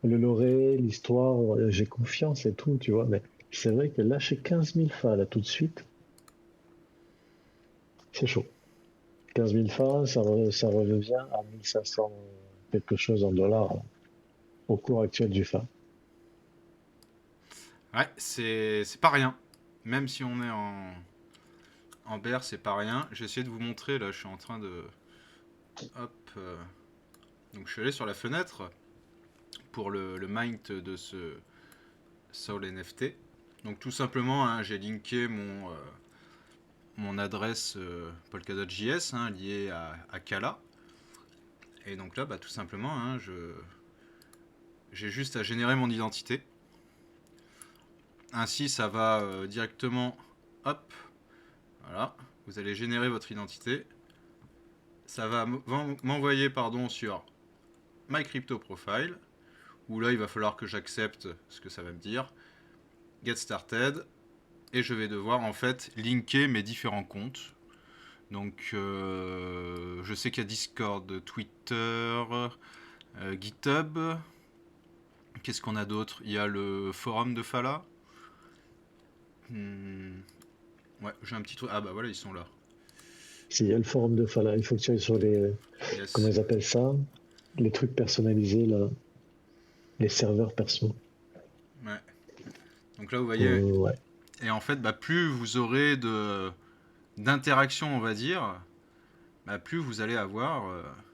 le loré, l'histoire, j'ai confiance et tout, tu vois. Mais c'est vrai que lâcher 15 000 fa là tout de suite, c'est chaud. 15 000 fa, ça revient à 1500 quelque chose en dollars au cours actuel du fa. Ouais, c'est pas rien. Même si on est en bear, c'est pas rien. J'ai essayé de vous montrer, là, je suis en train de... Hop. Donc je suis allé sur la fenêtre pour le mint de ce Soul NFT. Donc tout simplement, hein, j'ai linké mon adresse Polkadot.js hein, liée à Kala. Et donc là, bah, tout simplement, hein, j'ai juste à générer mon identité. Ainsi, ça va directement, hop, voilà, vous allez générer votre identité. Ça va m'envoyer, pardon, sur My Crypto Profile, où là, il va falloir que j'accepte ce que ça va me dire. Get Started, et je vais devoir en fait linker mes différents comptes. Donc, je sais qu'il y a Discord, Twitter, GitHub. Qu'est-ce qu'on a d'autre? Il y a le forum de Fala. Ouais, j'ai un petit truc. Ah bah voilà, ils sont là. S'il y a le forum de Fala, il faut que tu ailles sur les, comment Yes. ils appellent ça? Les trucs personnalisés, là, les serveurs perso. Ouais. Donc là, vous voyez. Ouais. Et en fait, bah, plus vous aurez d'interaction, on va dire, bah, plus vous allez avoir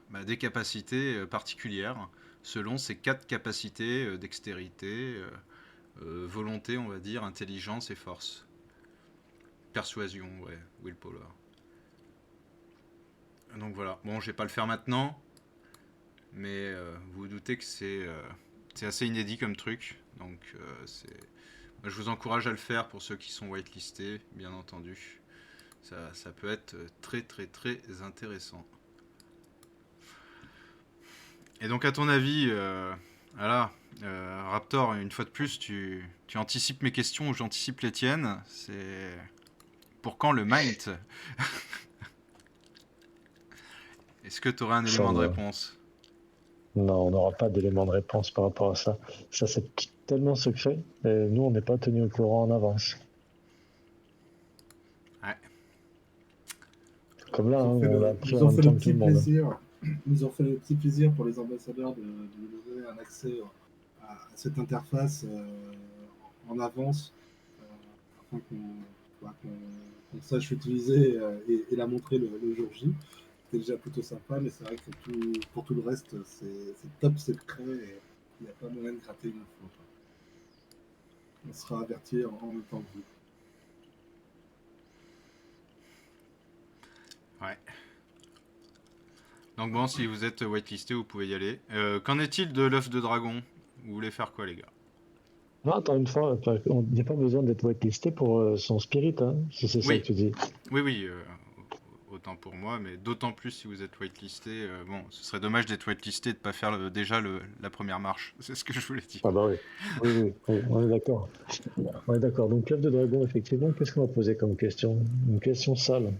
bah, des capacités particulières selon ces 4 capacités dextérité, volonté, on va dire, intelligence et force. Persuasion, ouais, willpower. Donc voilà. Bon, je vais pas le faire maintenant, mais vous vous doutez que c'est assez inédit comme truc. Donc je vous encourage à le faire pour ceux qui sont whitelistés, bien entendu. Ça peut être très très très intéressant. Et donc à ton avis, voilà, Raptor, une fois de plus, tu anticipes mes questions ou j'anticipe les tiennes. C'est pour quand le Mint? Est-ce que tu auras un Ça, élément de réponse? non, on n'aura pas d'élément de réponse par rapport à ça. Ça, c'est tellement secret. Et nous, on n'est pas tenu au courant en avance. Ouais. Comme là, hein, on l'a appris Ils en ont même fait le temps que tout petit le monde. plaisir. Ils ont fait le petit plaisir pour les ambassadeurs de nous donner un accès à cette interface en avance afin qu'on sache l'utiliser et la montrer le jour J. C'était déjà plutôt sympa, mais c'est vrai que pour tout le reste, c'est top secret et il n'y a pas moyen de gratter une info. On sera averti en même temps que vous. Ouais. Donc bon, si vous êtes whitelisté, vous pouvez y aller. Qu'en est-il de l'œuf de dragon? Vous voulez faire quoi, les gars? Non, attends, une fois, il n'y a pas besoin d'être whitelisté pour son spirit, hein, si c'est ça que Oui, tu dis. oui, oui. Autant pour moi, mais d'autant plus si vous êtes whitelisté. Bon, ce serait dommage d'être whitelisté et de ne pas faire déjà la première marche. C'est ce que je voulais dire. Ah bah oui. Oui, oui, oui, on est d'accord. On est d'accord. Donc, l'œuf de dragon, effectivement, qu'est-ce qu'on va poser comme question? Une question sale.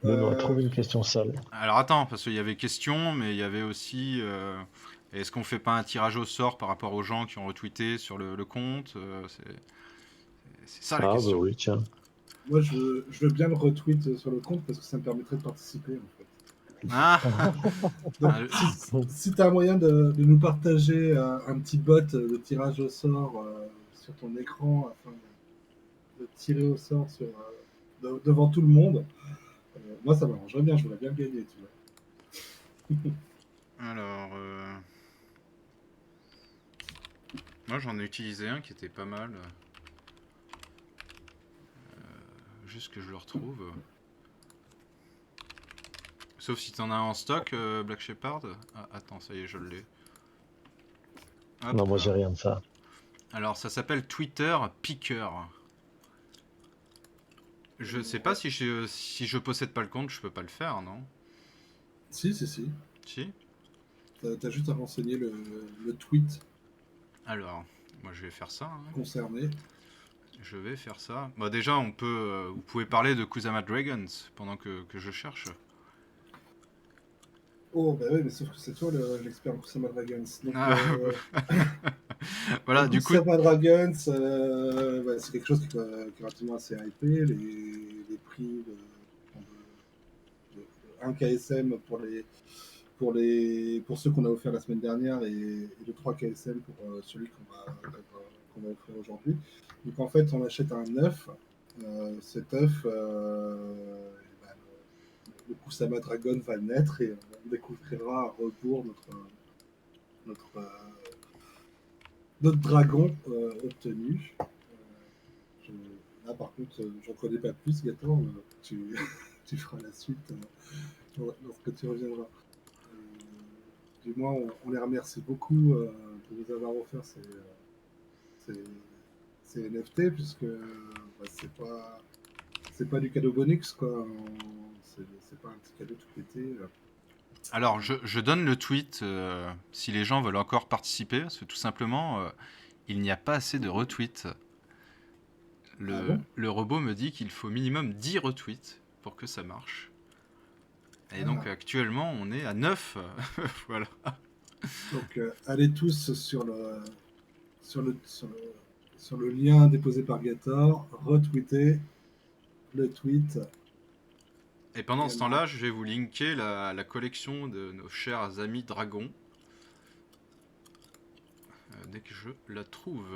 Benoît, Euh, trouve une question sale. Alors attends, parce qu'il y avait question, mais il y avait aussi est-ce qu'on fait pas un tirage au sort par rapport aux gens qui ont retweeté sur le compte c'est ça la Ah bah question. oui, tiens. Moi, je veux bien le retweet sur le compte parce que ça me permettrait de participer en fait. Ah, Donc, si tu as un moyen de nous partager un petit bot de tirage au sort sur ton écran afin de tirer au sort devant tout le monde, moi ça m'arrangerait bien, je voudrais bien le gagner, tu vois. alors, moi j'en ai utilisé un qui était pas mal. Juste que je le retrouve. Sauf si t'en as en stock, Black Shepard. Ah, attends, ça y est, je l'ai. Hop. Non, moi, j'ai rien de ça. Alors, ça s'appelle Twitter Picker. Je sais pas si je possède pas le compte, je peux pas le faire, non? Si, si, si. Si? T'as juste à renseigner le tweet Alors, moi je vais faire ça. Hein. concerné. Je vais faire ça. Bah déjà, vous pouvez parler de Kusama Dragons pendant que je cherche. Oh, bah oui, mais sauf que c'est toi l'expert en Kusama Dragons. Donc, Ah, voilà, du coup, Kusama Dragons, bah, c'est quelque chose qui est relativement assez hypé. Les prix de 1 KSM pour ceux qu'on a offert la semaine dernière et de 3 KSM pour celui qu'on va offrir aujourd'hui. Donc en fait, on achète un œuf. Cet œuf, bah, le Kusama Dragon va naître et on découvrira à rebours notre, euh, notre dragon obtenu. Là, par contre, j'en connais pas plus, Gaëtan. Tu feras la suite lorsque tu reviendras. Du moins, on les remercie beaucoup de nous avoir offert ces- ces NFT, puisque bah, c'est pas du cadeau bonus, quoi. C'est pas un petit cadeau tout l'été. alors je donne le tweet si les gens veulent encore participer, parce que tout simplement, il n'y a pas assez de retweets. Ah bon? Le robot me dit qu'il faut minimum 10 retweets pour que ça marche. Et donc Ah. actuellement, on est à 9. Voilà. Donc, allez tous sur le lien déposé par Gator, retweetez le tweet. Et pendant ce Également. temps-là, je vais vous linker la collection de nos chers amis dragons. Dès que je la trouve.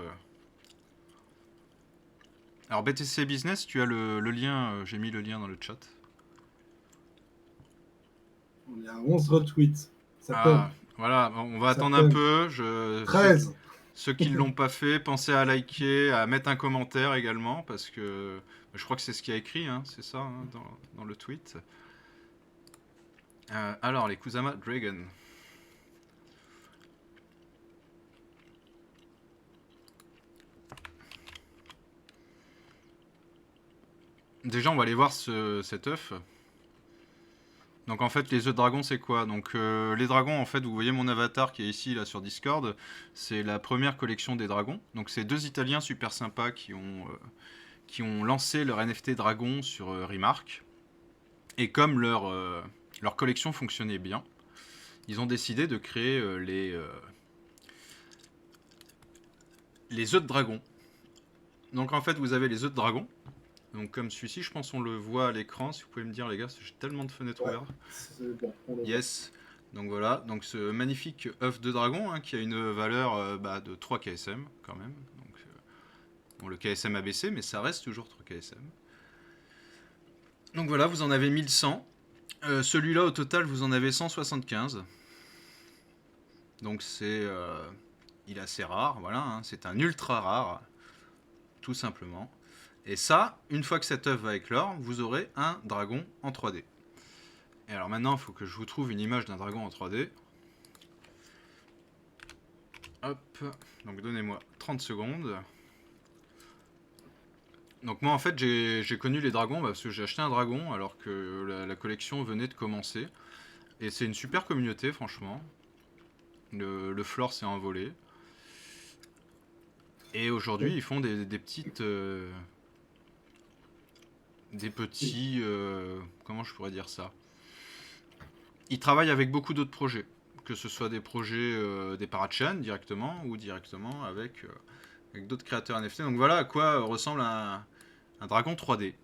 Alors BTC Business, tu as le lien, j'ai mis le lien dans le chat. On est à 11 retweets. Ça tombe. Ah, voilà, on va Ça attendre un tombe. peu. 13. Ceux qui ne l'ont pas fait, pensez à liker, à mettre un commentaire également, parce que je crois que c'est ce qu'il y a écrit, hein, c'est ça, hein, dans le tweet. Alors, les Kusama Dragon. Déjà, on va aller voir cet œuf. Donc en fait, les œufs de dragon, c'est quoi? Donc les dragons, en fait, vous voyez mon avatar qui est ici, là, sur Discord. C'est la première collection des dragons. Donc c'est deux Italiens super sympas qui ont lancé leur NFT dragon sur Remark. Et comme leur collection fonctionnait bien, ils ont décidé de créer les œufs de dragon. Donc en fait, vous avez les œufs de dragon. Donc comme celui-ci, je pense qu'on le voit à l'écran. Si vous pouvez me dire, les gars, j'ai tellement de fenêtres Ouais, ouvertes. c'est bon, on le voit. Yes. Donc voilà, donc ce magnifique œuf de dragon hein, qui a une valeur de 3 KSM quand même. Donc, bon, le KSM a baissé, mais ça reste toujours 3 KSM. Donc voilà, vous en avez 1100. Celui-là, au total, vous en avez 175. Donc il est assez rare, voilà, hein, c'est un ultra rare, tout simplement. Et ça, une fois que cet œuf va éclore, vous aurez un dragon en 3D. Et alors maintenant, il faut que je vous trouve une image d'un dragon en 3D. Hop, donc donnez-moi 30 secondes. Donc moi en fait j'ai connu les dragons parce que j'ai acheté un dragon alors que la collection venait de commencer. Et c'est une super communauté franchement. Le floor s'est envolé. Et aujourd'hui ils font des petites... des petits... comment je pourrais dire ça? Ils travaillent avec beaucoup d'autres projets. Que ce soit des projets des parachains directement ou directement avec d'autres créateurs NFT. Donc voilà à quoi ressemble un dragon 3D.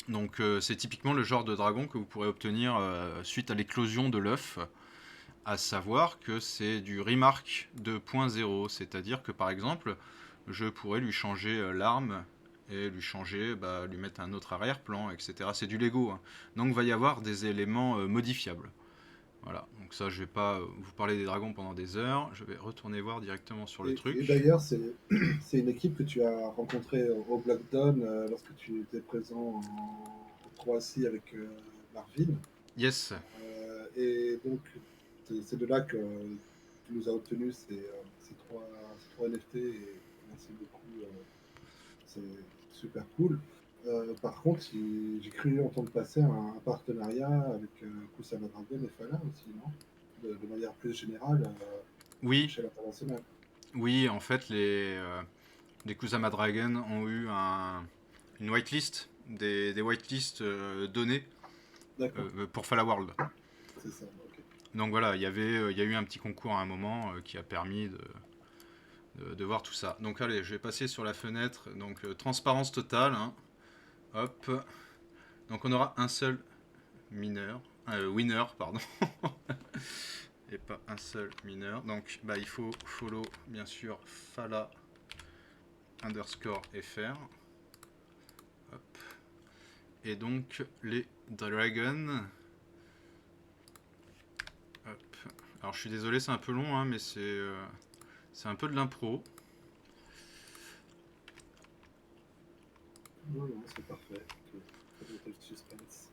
Donc c'est typiquement le genre de dragon que vous pourrez obtenir suite à l'éclosion de l'œuf, à savoir que c'est du remark 2.0, c'est-à-dire que par exemple, je pourrais lui changer l'arme et lui changer, lui mettre un autre arrière-plan, etc. C'est du Lego, hein. Donc il va y avoir des éléments modifiables. Voilà, donc ça je vais pas vous parler des dragons pendant des heures, je vais retourner voir directement sur le Et truc. d'ailleurs, c'est une équipe que tu as rencontrée au Black Dawn lorsque tu étais présent en Croatie avec Marvin. Yes, Et donc, c'est de là que tu nous as obtenu ces trois NFT. Et merci beaucoup. C'est super cool. Par contre, j'ai cru entendre passer un partenariat avec Kusama Dragon et Fala aussi, non? De manière plus générale à oui, l'échelle internationale. oui, en fait des Kusama Dragon ont eu une whitelist, des whitelists donnés D'accord, pour Falla World. c'est ça. Ok. Donc voilà, il y a eu un petit concours à un moment qui a permis de voir tout ça. Donc allez, je vais passer sur la fenêtre. Donc transparence totale. Hein. Hop. Donc on aura un seul winner, pardon. Et pas un seul mineur. Donc bah, il faut follow bien sûr Falla _fr. Hop. Et donc les dragons. Hop. Alors je suis désolé, c'est un peu long, hein, mais c'est un peu de l'impro. Non, non, c'est parfait. Ok. Très bien, le suspense.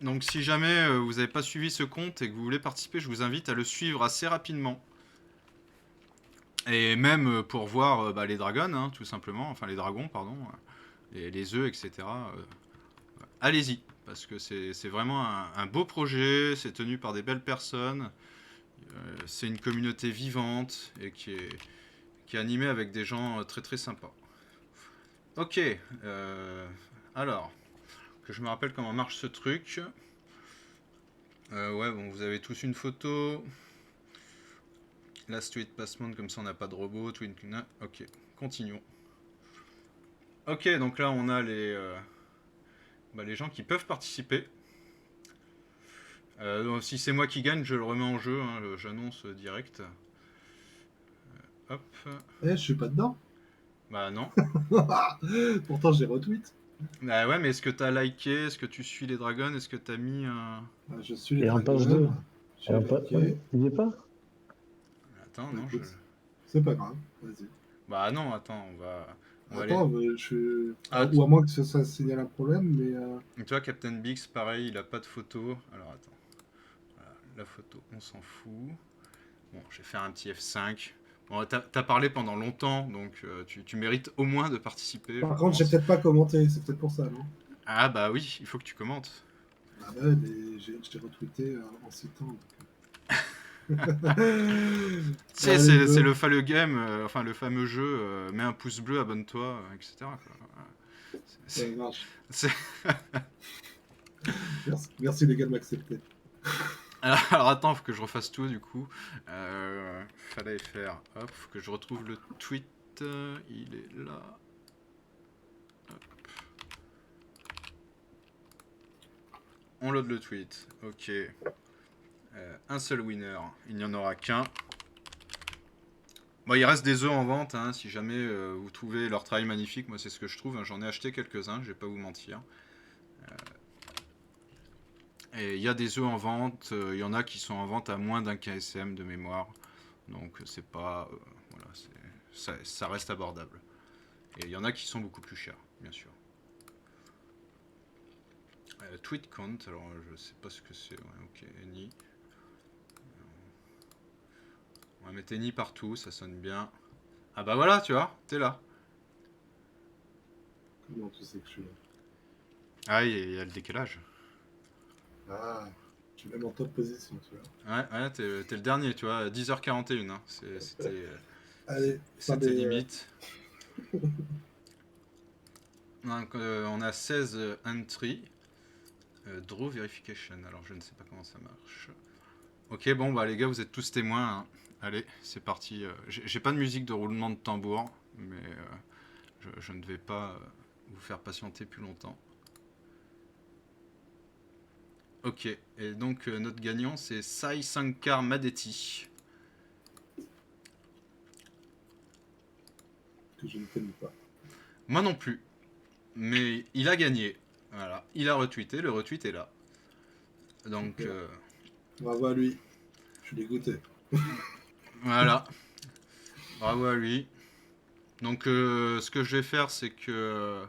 Donc si jamais vous n'avez pas suivi ce compte et que vous voulez participer, je vous invite à le suivre assez rapidement. Et même pour voir bah, les dragons, hein, tout simplement, enfin les dragons, pardon, les œufs, etc. Allez-y, parce que c'est vraiment un beau projet, c'est tenu par des belles personnes, c'est une communauté vivante et qui est animée avec des gens très très sympas. Ok, alors, que je me rappelle comment marche ce truc. Ouais, bon, vous avez tous une photo. Last tweet passement, comme ça on n'a pas de robot. Ok, continuons. Ok, donc là on a les gens qui peuvent participer. Donc, si c'est moi qui gagne, je le remets en jeu, hein, j'annonce direct. Hop. Eh, je suis pas dedans. Bah non. Pourtant, j'ai retweet. Bah ouais, mais est-ce que t'as liké? Est-ce que tu suis les dragons? Est-ce que t'as mis un... Ah, je suis les Et en passe dragons. 2. J'ai liké. Il n'y est pas? Attends, Bah, non, écoute, c'est pas grave. Vas-y. Bah non, attends, on va aller... Attends, je suis. Ah, Ou à moins que ça signale un problème, mais. tu vois, Captain Bix, pareil, il a pas de photo. Alors attends. Voilà, la photo, on s'en fout. Bon, je vais faire un petit F5. Bon, t'as parlé pendant longtemps, donc tu mérites au moins de participer. Par je contre, j'ai pense. peut-être pas commenté, c'est peut-être pour ça, non? Ah bah oui, il faut que tu commentes. Ah ouais, mais j'ai retweeté en citant. Donc... Tu sais, Allez, c'est go. le fameux game, enfin le fameux jeu, mets un pouce bleu, abonne-toi, etc. quoi. Ça marche. C'est- Merci les gars de m'accepter. Alors attends, faut que je refasse tout du coup. Fallait faire. Hop, faut que je retrouve le tweet. Il est là. Hop. On load le tweet. Ok. Un seul winner. Il n'y en aura qu'un. Bon, il reste des œufs en vente, hein, si jamais vous trouvez leur travail magnifique. Moi, c'est ce que je trouve. Hein. J'en ai acheté quelques-uns, je vais pas vous mentir. Et il y a des œufs en vente. Il y en a qui sont en vente à moins d'un KSM de mémoire. Donc, c'est pas. Voilà, ça reste abordable. Et il y en a qui sont beaucoup plus chers, bien sûr. Tweet count, alors je sais pas ce que c'est. Ouais, ok, Any. On va mettre Any partout, ça sonne bien. Ah bah voilà, tu vois, t'es là. Comment tu sais que je suis là? Ah, il y a le décalage. Ah, je suis même en top position, tu vois. Ouais, t'es le dernier, tu vois, 10h41. Hein. Allez, C'était limite. Donc, on a 16 entries. Draw verification, alors je ne sais pas comment ça marche. Ok, bon, bah les gars, vous êtes tous témoins. Hein. Allez, c'est parti. J'ai pas de musique de roulement de tambour, mais je ne vais pas vous faire patienter plus longtemps. Ok, et donc notre gagnant c'est Sai Sankar Madeti. Que je ne connais pas. Moi non plus, mais il a gagné. Voilà, il a retweeté, le retweet est là. Donc Bravo à lui. Je suis dégoûté. voilà, bravo à lui. Donc ce que je vais faire c'est que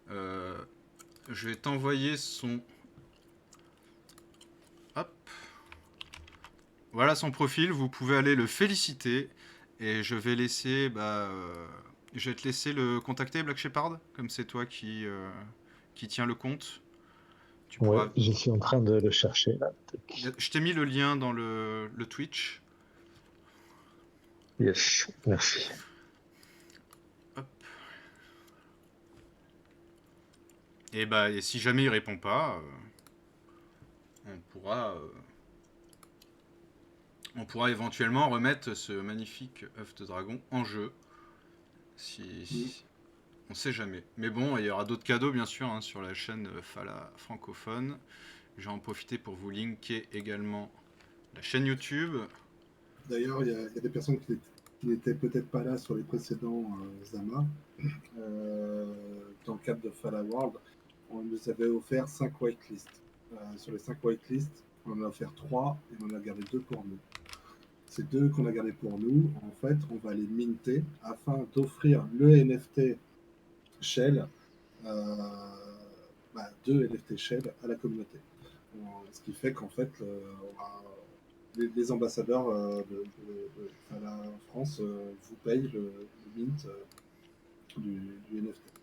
je vais t'envoyer son... Hop. Voilà son profil, vous pouvez aller le féliciter. Et je vais laisser... je vais te laisser le contacter, Black Shepard, comme c'est toi qui tient le compte. Tu Ouais, pourras... je suis en train de le chercher là. Je t'ai mis le lien dans le Twitch. Yes, merci. Et si jamais il répond pas, on pourra, éventuellement remettre ce magnifique œuf de dragon en jeu. Mm. On sait jamais. Mais bon, il y aura d'autres cadeaux bien sûr hein, sur la chaîne Fala francophone. Je vais en profiter pour vous linker également la chaîne YouTube. D'ailleurs, il y a des personnes qui n'étaient peut-être pas là sur les précédents Zama. Dans le cadre de Fala World, on nous avait offert 5 whitelists. Sur les 5 whitelists, on en a offert 3 et on en a gardé 2 pour nous. Ces 2 qu'on a gardés pour nous, en fait, on va les minter afin d'offrir le NFT Shell, 2 NFT Shell à la communauté. Ce qui fait qu'en fait, les ambassadeurs à la France vous payent le mint du NFT.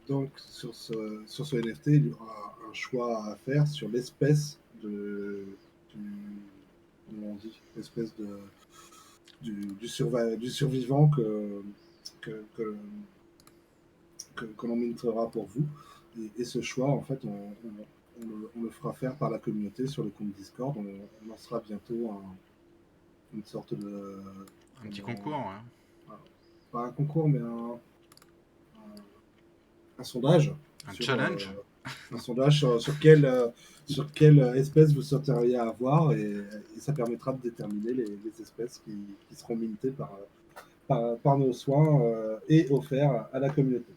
Donc sur ce NFT, il y aura un choix à faire sur l'espèce comment on dit, l'espèce du survivant que l'on mintera pour vous. Et ce choix, en fait, on le fera faire par la communauté sur le compte Discord. On lancera bientôt une sorte de... Un petit concours, ouais. Pas un concours, mais un sondage. Un challenge. Un sondage sur quelle espèce vous souhaiteriez avoir et ça permettra de déterminer les espèces qui seront mintées par nos soins et offerts à la communauté.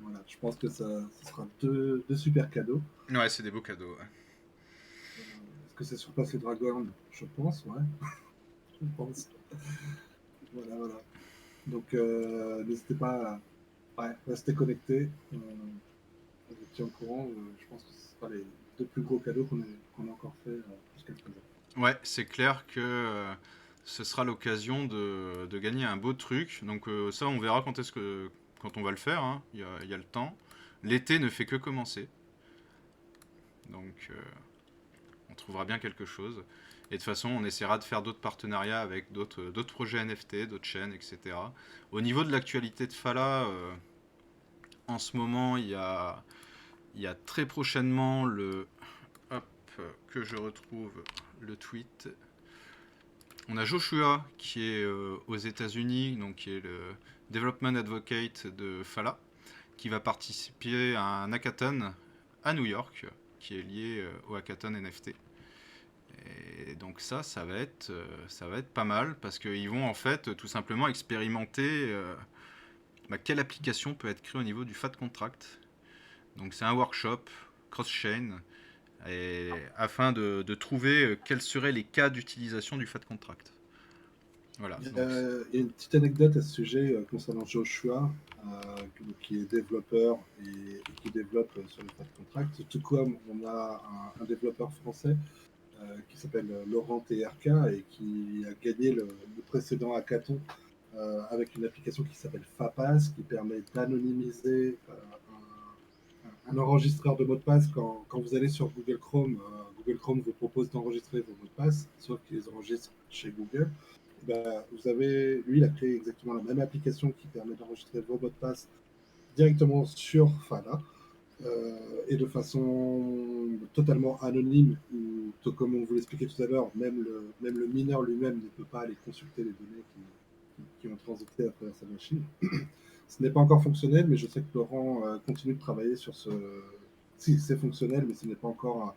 Voilà, je pense que ce sera deux super cadeaux. Ouais, c'est des beaux cadeaux. Ouais. Est-ce que ça surpasse le Dragon? Je pense, ouais. Je pense. Voilà. Donc, n'hésitez pas à rester connectés. On vous tient au courant. Je pense que ce sera les 2 plus gros cadeaux qu'on a encore fait jusqu'à présent. Ouais, c'est clair que ce sera l'occasion de gagner un beau truc. Donc ça, on verra quand on va le faire. Hein. Il y a le temps. L'été ne fait que commencer. Donc on trouvera bien quelque chose. Et de toute façon, on essaiera de faire d'autres partenariats avec d'autres projets NFT, d'autres chaînes, etc. Au niveau de l'actualité de Fala, en ce moment, il y a très prochainement que je retrouve le tweet. On a Joshua qui est aux États-Unis, donc qui est le Development Advocate de Fala, qui va participer à un hackathon à New York, qui est lié au hackathon NFT. Et donc ça va être pas mal parce qu'ils vont en fait tout simplement expérimenter quelle application peut être créée au niveau du FAT contract. Donc c'est un workshop cross-chain afin de trouver quels seraient les cas d'utilisation du FAT contract. Voilà. Il y a une petite anecdote à ce sujet concernant Joshua, qui est développeur et qui développe sur le FAT contract. Tout comme on a un développeur français qui s'appelle Laurent TRK et qui a gagné le précédent hackathon avec une application qui s'appelle FAPAS qui permet d'anonymiser un enregistreur de mot de passe quand vous allez sur Google Chrome. Google Chrome vous propose d'enregistrer vos mots de passe, sauf qu'ils enregistrent chez Google. Lui, il a créé exactement la même application qui permet d'enregistrer vos mots de passe directement sur Fala et de façon totalement anonyme, ou comme on vous l'expliquait tout à l'heure, même le mineur lui-même ne peut pas aller consulter les données qui ont transité à travers sa machine. Ce n'est pas encore fonctionnel, mais je sais que Laurent continue de travailler sur ce... Si, c'est fonctionnel, mais ce n'est pas encore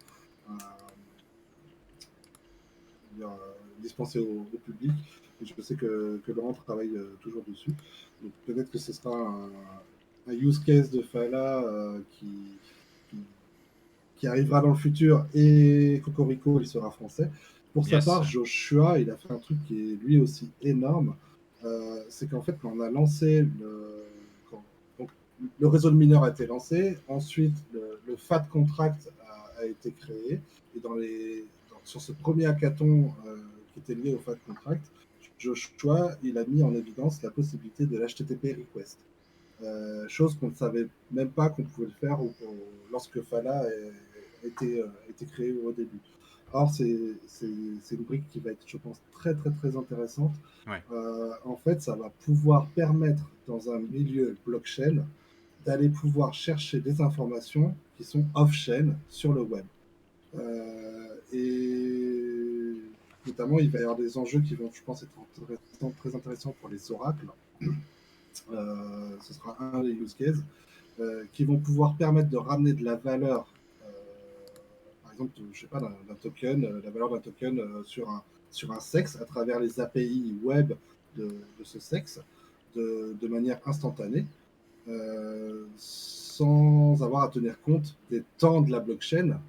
dispensé au public. Et je sais que Laurent travaille toujours dessus. Donc peut-être que ce sera un use case de Fala qui arrivera dans le futur, et Cocorico, il sera français. Pour sa part, Joshua, il a fait un truc qui est lui aussi énorme. C'est qu'en fait, quand on a lancé donc, le réseau de mineurs a été lancé, ensuite le FAT contract a été créé, et sur ce premier hackathon qui était lié au FAT contract, Joshua, il a mis en évidence la possibilité de l'HTTP request. Chose qu'on ne savait même pas qu'on pouvait le faire lorsque Fala a été créé au début. Or, c'est une brique qui va être, je pense, très très très intéressante. Ouais. En fait, ça va pouvoir permettre dans un milieu blockchain d'aller pouvoir chercher des informations qui sont off-chain sur le web. Et notamment, il va y avoir des enjeux qui vont, je pense, être très intéressants pour les oracles. Ce sera un des use cases qui vont pouvoir permettre de ramener de la valeur, euh, par exemple, je sais pas, d'un token, la valeur d'un token sur un sexe à travers les API web de ce sexe de manière instantanée, sans avoir à tenir compte des temps de la blockchain.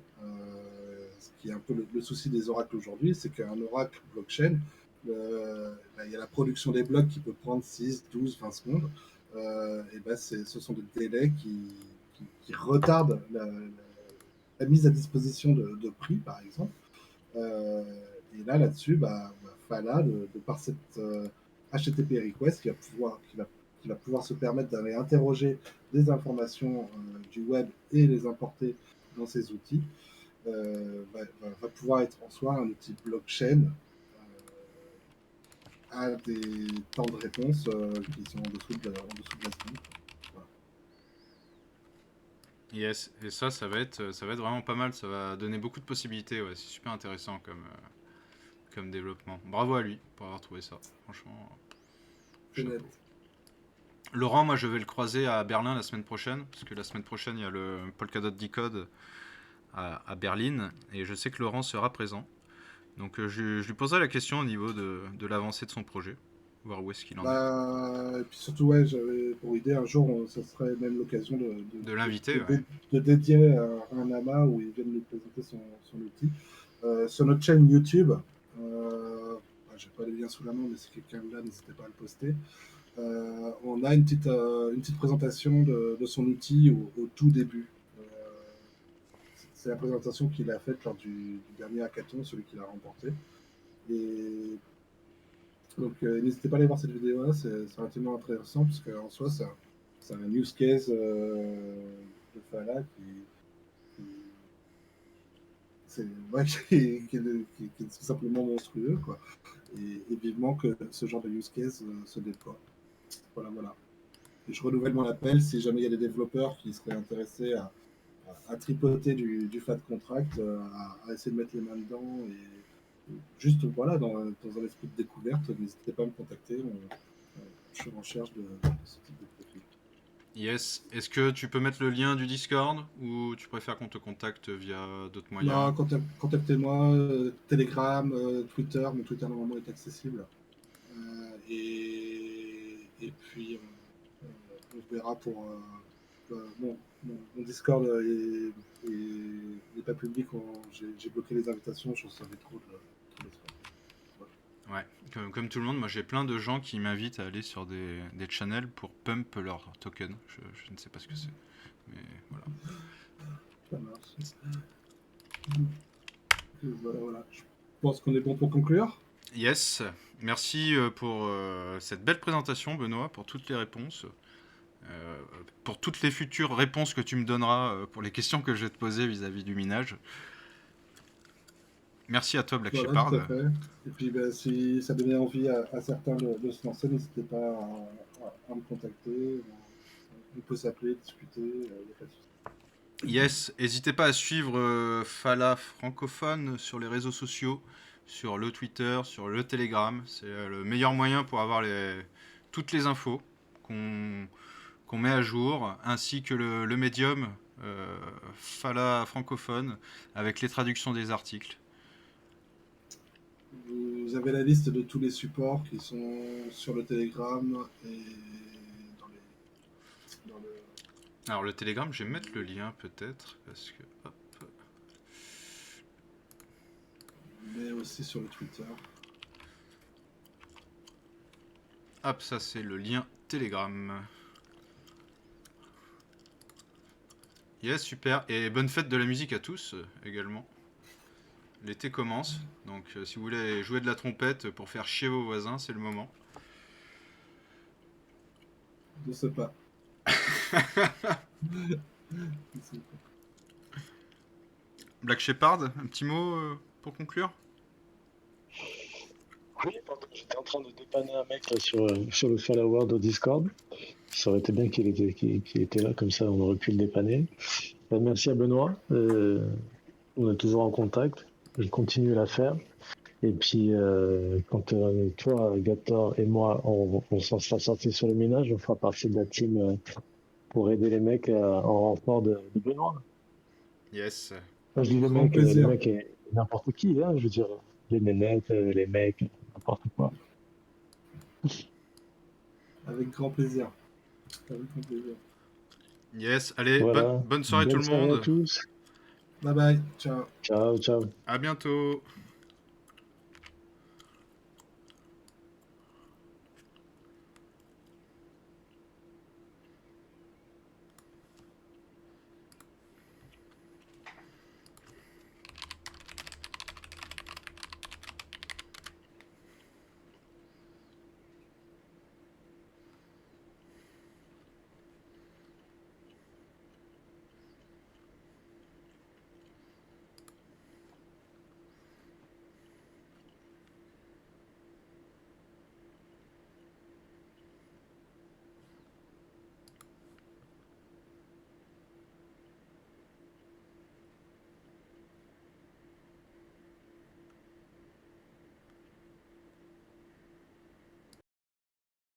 Ce qui est un peu le souci des oracles aujourd'hui, c'est qu'un oracle blockchain, il y a la production des blocs qui peut prendre 6, 12, 20 secondes. Et ben ce sont des délais qui retardent la mise à disposition de prix, par exemple. Euh, et là-dessus, Fala, de par cette HTTP request, qui va pouvoir se permettre d'aller interroger des informations du web et les importer dans ces outils, va pouvoir être en soi un outil blockchain à des temps de réponse qui sont en dessous de la seconde. Voilà. Yes, et ça va être vraiment pas mal, ça va donner beaucoup de possibilités, ouais, c'est super intéressant comme développement. Bravo à lui pour avoir trouvé ça, franchement, C'est net. chapeau. Laurent, moi je vais le croiser à Berlin la semaine prochaine, parce que la semaine prochaine il y a le Polkadot Decode à Berlin, et je sais que Laurent sera présent. Donc je lui poserai la question au niveau de l'avancée de son projet, voir où est-ce qu'il en est. Et puis surtout, ouais, j'avais pour idée un jour, ça serait même l'occasion De l'inviter, ouais. de dédier un amas où il vient de nous présenter son outil. Sur notre chaîne YouTube, j'ai pas les liens sous la main, mais si quelqu'un l'a, n'hésitez pas à le poster. On a une petite présentation de son outil au tout début. C'est la présentation qu'il a faite lors du dernier hackathon, celui qu'il a remporté. Et donc, n'hésitez pas à aller voir cette vidéo-là, c'est relativement intéressant, parce qu'en soi, c'est un use case de Fala qui, ouais, qui est tout simplement monstrueux, quoi. Et vivement que ce genre de use case se déploie. Voilà, voilà. Et je renouvelle mon appel si jamais il y a des développeurs qui seraient intéressés à tripoter du fat contract, à essayer de mettre les mains dedans et juste voilà dans un esprit de découverte, n'hésitez pas à me contacter. Je suis en recherche de ce type de profil. Yes, est-ce que tu peux mettre le lien du Discord ou tu préfères qu'on te contacte via d'autres moyens? Non, contactez-moi, Telegram, Twitter. Mon Twitter normalement est accessible. Et puis on se verra pour mon Discord est pas public. J'ai bloqué les invitations, je savais trop de Ouais, comme tout le monde, moi j'ai plein de gens qui m'invitent à aller sur des channels pour pump leur token. Je ne sais pas ce que c'est, mais voilà. ça marche. Voilà, voilà. Je pense qu'on est bon pour conclure. Yes, merci pour cette belle présentation, Benoît, pour toutes les réponses. Pour toutes les futures réponses que tu me donneras pour les questions que je vais te poser vis-à-vis du minage. Merci à toi, Black Voilà, Shepard. tout à fait. Et puis, si ça donnait envie à certains de se lancer, n'hésitez pas à me contacter. On peut s'appeler, discuter, il n'y a pas de souci. Yes, n'hésitez pas à suivre Fala francophone sur les réseaux sociaux, sur le Twitter, sur le Telegram. C'est le meilleur moyen pour avoir toutes les infos qu'on met à jour, ainsi que le médium Fala francophone avec les traductions des articles. Vous avez la liste de tous les supports qui sont sur le Telegram et dans le... Alors le Telegram, je vais mettre le lien peut-être, parce que... Hop. mais aussi sur le Twitter. Hop, ça c'est le lien Telegram. Yes, super. Et bonne fête de la musique à tous également. L'été commence, donc si vous voulez jouer de la trompette pour faire chier vos voisins, c'est le moment. Je ne sais pas. Black Shepard, un petit mot pour conclure? Oui, pardon, j'étais en train de dépanner un mec là, sur le Fallow au Discord. Ça aurait été bien qu'il était là, comme ça on aurait pu le dépanner. Merci à Benoît. On est toujours en contact. Je continue à faire. Et puis, quand toi, Gator et moi, on s'en sera sortis sur le minage, on fera partie de la team pour aider les mecs en renfort de Benoît. Yes. Moi, je dis Avec grand les plaisir. mecs, n'importe qui, hein, je veux dire, les nénettes, les mecs, n'importe quoi. Avec grand plaisir. Avec grand plaisir. Yes. Allez, Voilà. bonne soirée tout Bonne le soirée à monde. tous. Bye bye. Ciao. Ciao, ciao. À bientôt.